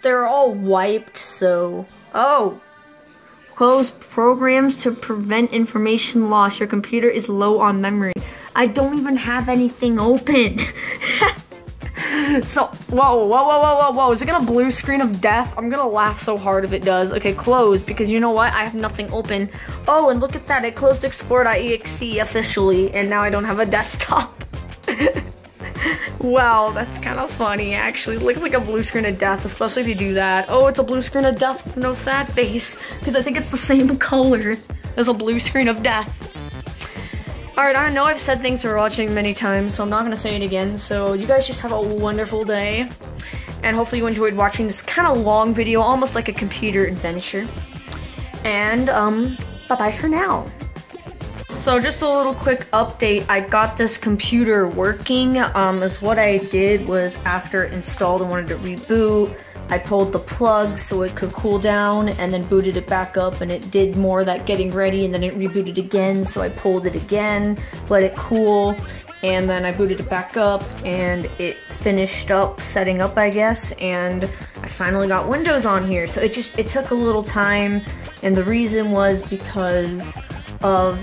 They're all wiped, so... Oh! Close programs to prevent information loss. Your computer is low on memory. I don't even have anything open. So, whoa, is it gonna blue screen of death? I'm gonna laugh so hard if it does. Okay, close, because you know what? I have nothing open. Oh, and look at that, it closed Explorer.exe officially, and now I don't have a desktop. Wow, that's kind of funny, actually. It looks like a blue screen of death, especially if you do that. Oh, it's a blue screen of death with no sad face, because I think it's the same color as a blue screen of death. Alright, I know I've said thanks for watching many times, so I'm not going to say it again. So you guys just have a wonderful day. And hopefully you enjoyed watching this kind of long video, almost like a computer adventure. And, bye-bye for now. So just a little quick update. I got this computer working. Is what I did was after it installed and wanted to reboot, I pulled the plug so it could cool down and then booted it back up, and it did more of that getting ready, and then it rebooted again, so I pulled it again, let it cool, and then I booted it back up and it finished up setting up, I guess, and I finally got Windows on here. So it took a little time, and the reason was because of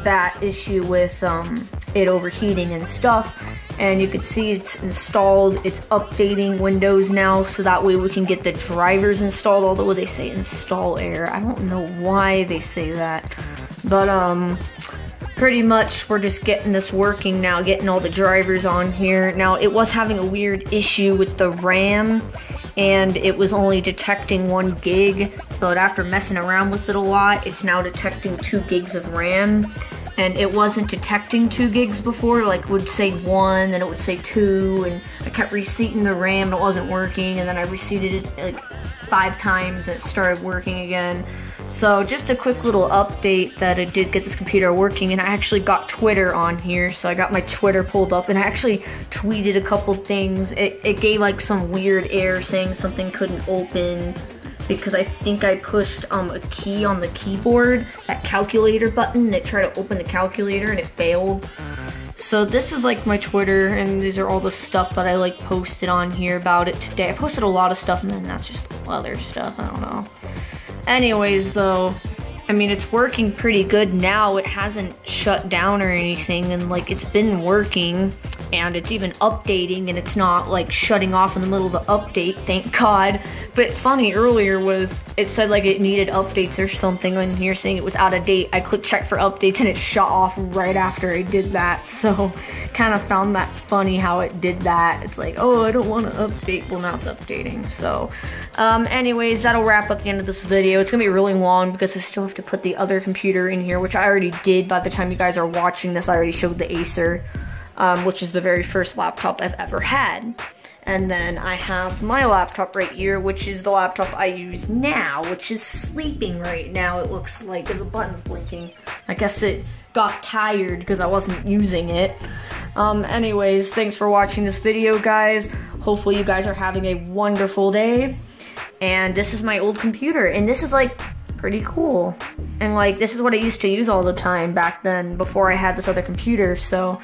that issue with it overheating and stuff. And you can see it's installed, it's updating Windows now, so that way we can get the drivers installed, although they say install error. I don't know why they say that, but pretty much we're just getting this working now, getting all the drivers on here. Now, it was having a weird issue with the RAM, and it was only detecting 1 gig, but after messing around with it a lot, it's now detecting 2 gigs of RAM. And it wasn't detecting 2 gigs before, like it would say 1, then it would say 2, and I kept reseating the RAM and it wasn't working, and then I reseated it like 5 times and it started working again. So just a quick little update that it did get this computer working, and I actually got Twitter on here, so I got my Twitter pulled up, and I actually tweeted a couple things. It gave like some weird error saying something couldn't open, because I think I pushed a key on the keyboard, that calculator button, and it tried to open the calculator and it failed. So this is like my Twitter, and these are all the stuff that I like posted on here about it today. I posted a lot of stuff, and then that's just other stuff, I don't know. Anyways though, I mean, it's working pretty good now. It hasn't shut down or anything, and like it's been working, and it's even updating, and it's not like shutting off in the middle of the update, thank God. But funny, earlier was, it said like it needed updates or something on here saying it was out of date. I clicked check for updates and it shut off right after I did that. So kind of found that funny how it did that. It's like, oh, I don't want to update. Well, now it's updating. So anyways, that'll wrap up the end of this video. It's gonna be really long because I still have to put the other computer in here, which I already did. By the time you guys are watching this, I already showed the Acer, which is the very first laptop I've ever had. And then I have my laptop right here, which is the laptop I use now, which is sleeping right now, it looks like, because the button's blinking. I guess it got tired because I wasn't using it. Anyways, thanks for watching this video, guys. Hopefully you guys are having a wonderful day. And this is my old computer, and this is like pretty cool. And like, this is what I used to use all the time back then, before I had this other computer. So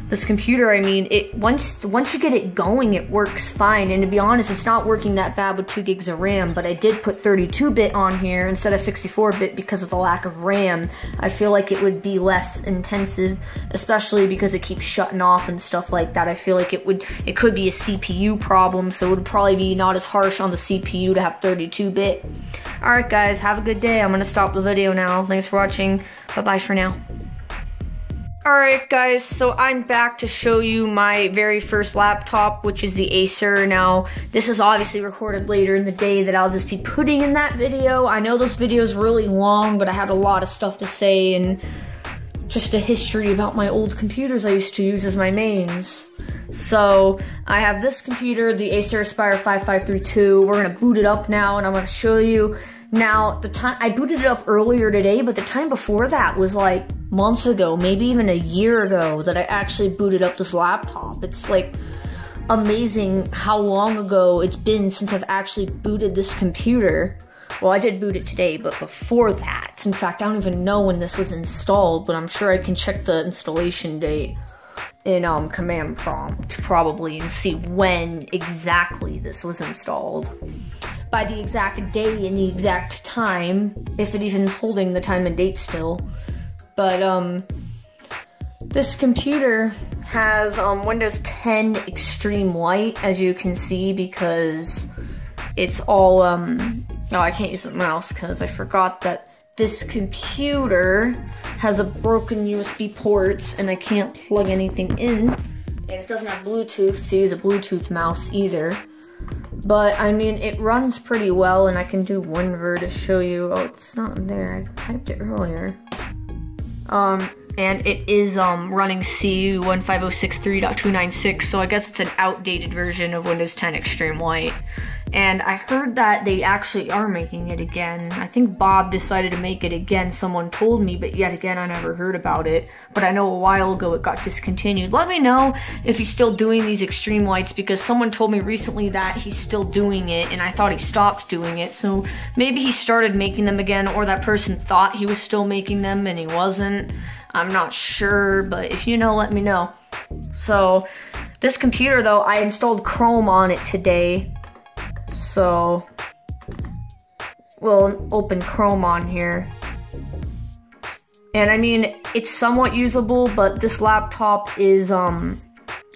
this computer, I mean, once you get it going, it works fine. And to be honest, it's not working that bad with 2 gigs of RAM, but I did put 32-bit on here instead of 64-bit because of the lack of RAM. I feel like it would be less intensive, especially because it keeps shutting off and stuff like that. I feel like it could be a CPU problem, so it would probably be not as harsh on the CPU to have 32-bit. Alright guys, have a good day. I'm gonna stop the video now. Thanks for watching. Bye-bye for now. Alright guys, so I'm back to show you my very first laptop, which is the Acer. Now, this is obviously recorded later in the day that I'll just be putting in that video. I know this video is really long, but I had a lot of stuff to say, and just a history about my old computers I used to use as my mains. So, I have this computer, the Acer Aspire 5532. We're gonna boot it up now, and I'm gonna show you. Now, the time I booted it up earlier today, but the time before that was like months ago, maybe even a year ago, that I actually booted up this laptop. It's like, amazing how long ago it's been since I've actually booted this computer. Well, I did boot it today, but before that, in fact, I don't even know when this was installed, but I'm sure I can check the installation date in command prompt probably and see when exactly this was installed. By the exact day and the exact time, if it even is holding the time and date still. But this computer has Windows 10 Extreme Light, as you can see, because it's all no, I can't use the mouse because I forgot that this computer has a broken USB ports and I can't plug anything in, and it doesn't have Bluetooth to use a Bluetooth mouse either. But I mean, it runs pretty well, and I can do WinVer to show you. Oh, it's not there. I typed it earlier. And it is running CU 15063.296, so I guess it's an outdated version of Windows 10 Extreme Light. And I heard that they actually are making it again. I think Bob decided to make it again. Someone told me, but yet again, I never heard about it. But I know a while ago it got discontinued. Let me know if he's still doing these Extreme Lights, because someone told me recently that he's still doing it, and I thought he stopped doing it. So maybe he started making them again, or that person thought he was still making them and he wasn't. I'm not sure, but if you know, let me know. So this computer, though, I installed Chrome on it today. So we'll open Chrome on here. And I mean, it's somewhat usable, but this laptop is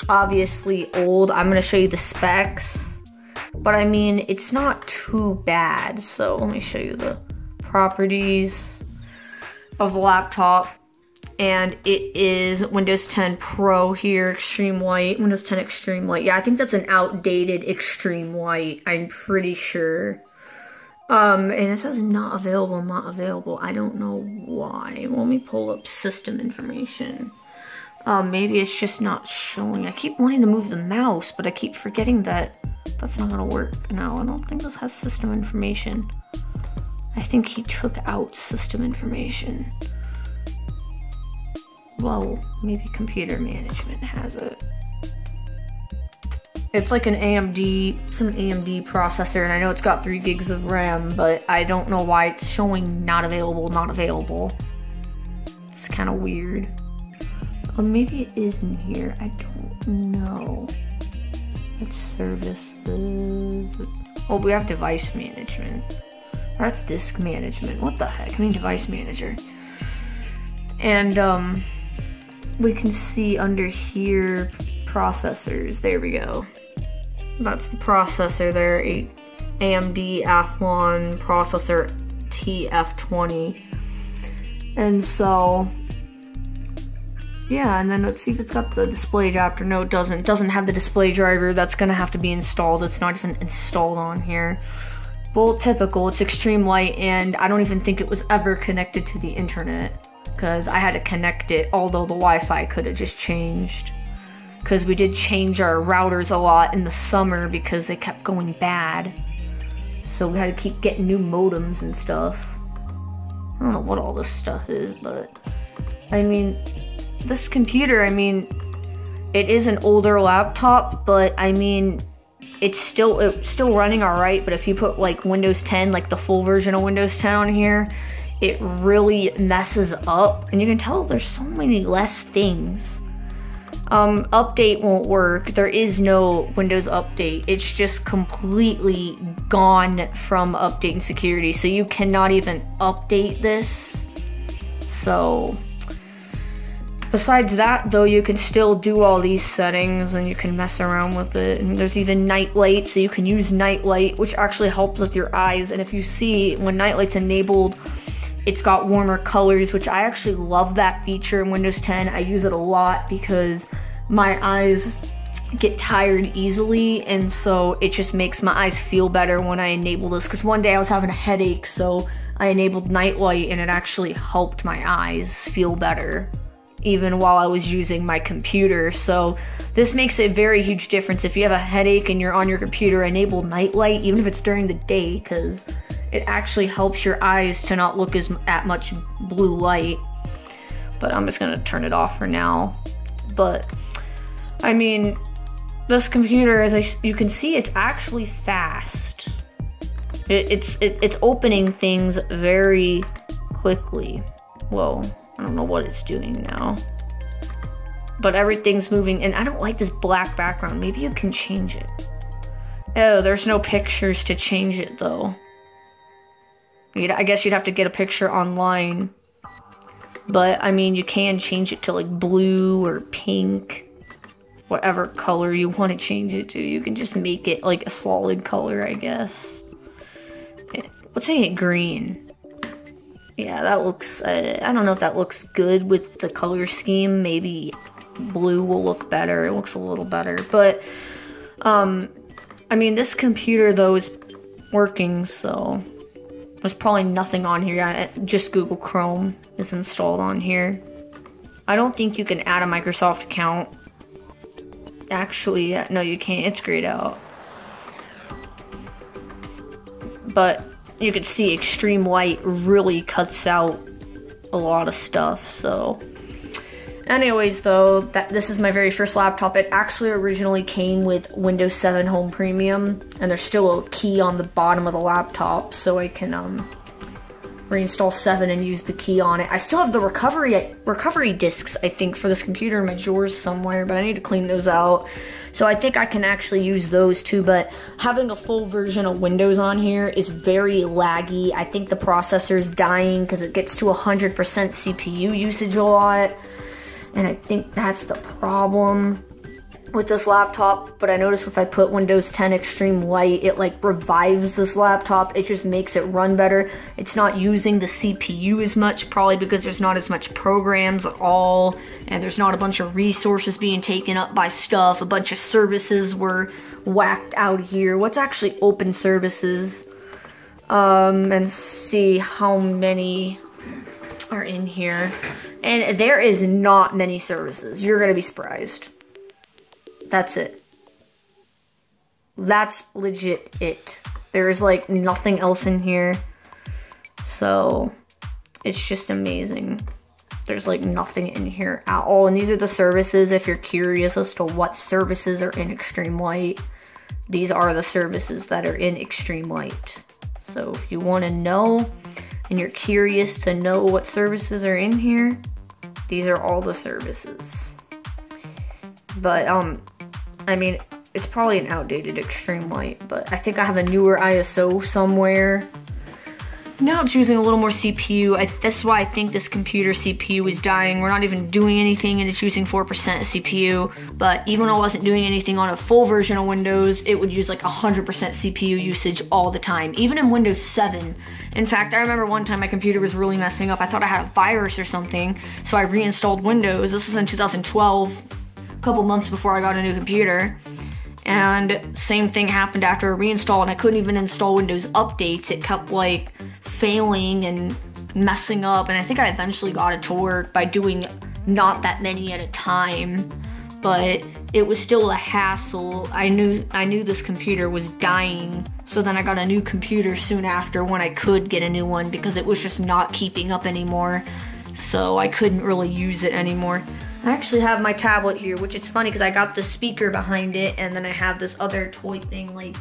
obviously old. I'm gonna show you the specs, but I mean, it's not too bad. So let me show you the properties of the laptop. And it is Windows 10 Pro here, Extreme Light, Windows 10 Extreme Light. Yeah, I think that's an outdated Extreme Light, I'm pretty sure. And it says not available, not available. I don't know why. Let me pull up system information. Maybe it's just not showing. I keep wanting to move the mouse, but I keep forgetting that that's not gonna work. No, I don't think this has system information. I think he took out system information. Well, maybe computer management has it. It's like an AMD, some AMD processor, and I know it's got 3 gigs of RAM, but I don't know why it's showing not available, not available. It's kind of weird. Or maybe it is in here, I don't know. Let's services. Oh, we have device management. Or that's disk management. What the heck? I mean device manager. And we can see under here processors. There we go. That's the processor there. A AMD Athlon processor TF20. And so yeah, and then let's see if it's got the display adapter. No, it doesn't. It doesn't have the display driver. That's gonna have to be installed. It's not even installed on here. Well, typical. It's Extreme Light, and I don't even think it was ever connected to the internet, because I had to connect it, although the Wi-Fi could have just changed. Because we did change our routers a lot in the summer because they kept going bad. So we had to keep getting new modems and stuff. I don't know what all this stuff is, but I mean, this computer, I mean, it is an older laptop, but I mean, it's still running alright. But if you put like Windows 10, like the full version of Windows 10 on here, it really messes up, and you can tell there's so many less things. Update won't work. There is no Windows Update. It's just completely gone from updating security, so you cannot even update this. So besides that, though, you can still do all these settings and you can mess around with it. And there's even night light, so you can use night light, which actually helps with your eyes. And if you see, when night light's enabled, it's got warmer colors, which I actually love that feature in Windows 10. I use it a lot because my eyes get tired easily, and so it just makes my eyes feel better when I enable this. Because one day I was having a headache, so I enabled night light, and it actually helped my eyes feel better, even while I was using my computer. So this makes a very huge difference. If you have a headache and you're on your computer, enable night light, even if it's during the day, because it actually helps your eyes to not look at much blue light. But I'm just gonna turn it off for now. But I mean, this computer, as you can see, it's actually fast. It's opening things very quickly. Whoa, I don't know what it's doing now. But everything's moving, and I don't like this black background. Maybe you can change it. Oh, there's no pictures to change it, though. I guess you'd have to get a picture online. But, I mean, you can change it to, like, blue or pink. Whatever color you want to change it to. You can just make it, like, a solid color, I guess. Let's say it green. Yeah, that looks... I don't know if that looks good with the color scheme. Maybe blue will look better. It looks a little better. But, I mean, this computer, though, is working, so... There's probably nothing on here. Just Google Chrome is installed on here. I don't think you can add a Microsoft account. Actually, no, you can't. It's grayed out. But you can see extreme light really cuts out a lot of stuff, so... Anyways, though, this is my very first laptop. It actually originally came with Windows 7 Home Premium, and there's still a key on the bottom of the laptop, so I can reinstall 7 and use the key on it. I still have the recovery discs, I think, for this computer in my drawers somewhere, but I need to clean those out. So I think I can actually use those too, but having a full version of Windows on here is very laggy. I think the processor's dying because it gets to 100% CPU usage a lot. And I think that's the problem with this laptop. But I noticed if I put Windows 10 Extreme Light, it like revives this laptop. It just makes it run better. It's not using the CPU as much, probably because there's not as much programs at all. And there's not a bunch of resources being taken up by stuff. A bunch of services were whacked out here. What's actually open services? And see how many are in here. And there is not many services. You're gonna be surprised. That's it. That's legit it. There's like nothing else in here. So it's just amazing. There's like nothing in here at all. And these are the services if you're curious as to what services are in Extreme Light. These are the services that are in Extreme Light. So if you want to know and you're curious to know what services are in here, these are all the services. But, I mean, it's probably an outdated Extreme Light, but I think I have a newer ISO somewhere. Now it's using a little more CPU. That's why I think this computer CPU is dying. We're not even doing anything and it's using 4% CPU. But even when I wasn't doing anything on a full version of Windows, it would use like 100% CPU usage all the time, even in Windows 7. In fact, I remember one time my computer was really messing up. I thought I had a virus or something, so I reinstalled Windows. This was in 2012, a couple months before I got a new computer. And same thing happened after a reinstall, and I couldn't even install Windows updates. It kept like failing and messing up, and I think I eventually got it to work by doing not that many at a time, but it was still a hassle. I knew this computer was dying, so then I got a new computer soon after when I could get a new one because it was just not keeping up anymore, so I couldn't really use it anymore. I actually have my tablet here, which it's funny because I got the speaker behind it, and then I have this other toy thing, like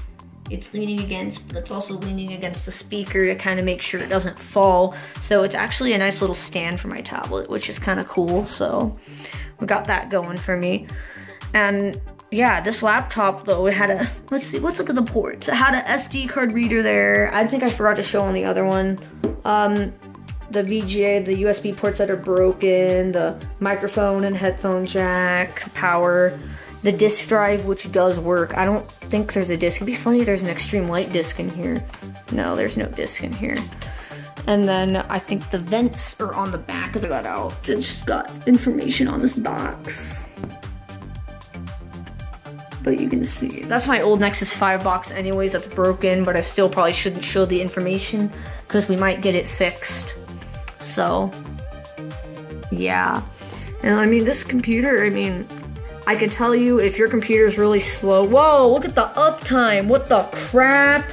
it's leaning against, but it's also leaning against the speaker to kind of make sure it doesn't fall. So it's actually a nice little stand for my tablet, which is kind of cool. So we got that going for me. And yeah, this laptop though, it had a, let's look at the ports. It had an SD card reader there. I think I forgot to show on the other one. The VGA, the USB ports that are broken, the microphone and headphone jack, power, the disk drive, which does work. I don't think there's a disk. It'd be funny if there's an Extreme Light disk in here. No, there's no disk in here. And then I think the vents are on the back of the cutout. It's just got information on this box. But you can see, that's my old Nexus 5 box anyways, that's broken, but I still probably shouldn't show the information because we might get it fixed. So, yeah. And I mean, this computer, I mean, I can tell you if your computer is really slow. Whoa, look at the uptime. What the crap?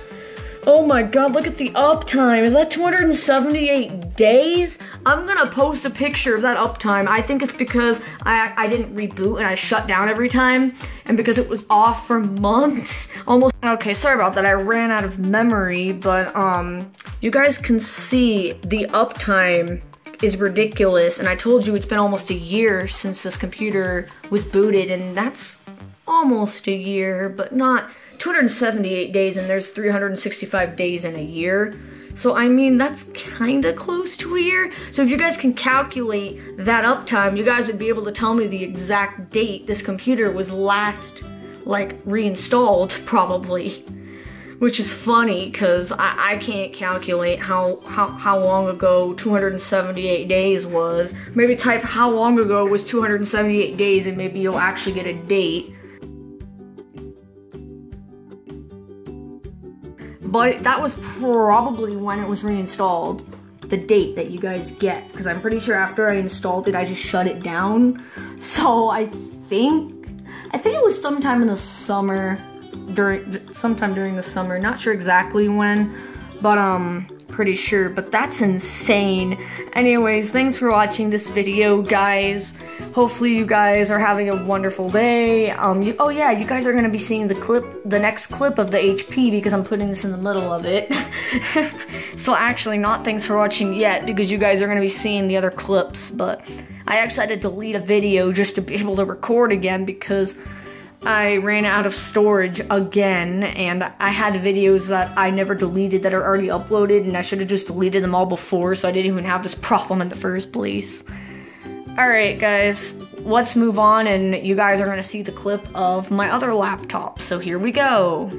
Oh my god, look at the uptime. Is that 278 days? I'm gonna post a picture of that uptime. I think it's because I didn't reboot and I shut down every time, and because it was off for months, almost. Okay, sorry about that. I ran out of memory, but you guys can see the uptime is ridiculous, and I told you it's been almost a year since this computer was booted, and that's almost a year, but not 278 days, and there's 365 days in a year. So I mean, that's kind of close to a year. So if you guys can calculate that uptime, you guys would be able to tell me the exact date this computer was last, like, reinstalled, probably. Which is funny, because I can't calculate how long ago 278 days was. Maybe type how long ago was 278 days, and maybe you'll actually get a date. But that was probably when it was reinstalled, the date that you guys get, because I'm pretty sure after I installed it, I just shut it down. So I think it was sometime in the summer, sometime during the summer, not sure exactly when, but pretty sure, but that's insane. Anyways, thanks for watching this video, guys. Hopefully you guys are having a wonderful day. Oh yeah, you guys are gonna be seeing the next clip of the HP, because I'm putting this in the middle of it. So actually, not thanks for watching yet, because you guys are gonna be seeing the other clips, but I actually had to delete a video just to be able to record again, because I ran out of storage again, and I had videos that I never deleted that are already uploaded, and I should have just deleted them all before, so I didn't even have this problem in the first place. Alright guys, let's move on, and you guys are going to see the clip of my other laptop, so here we go.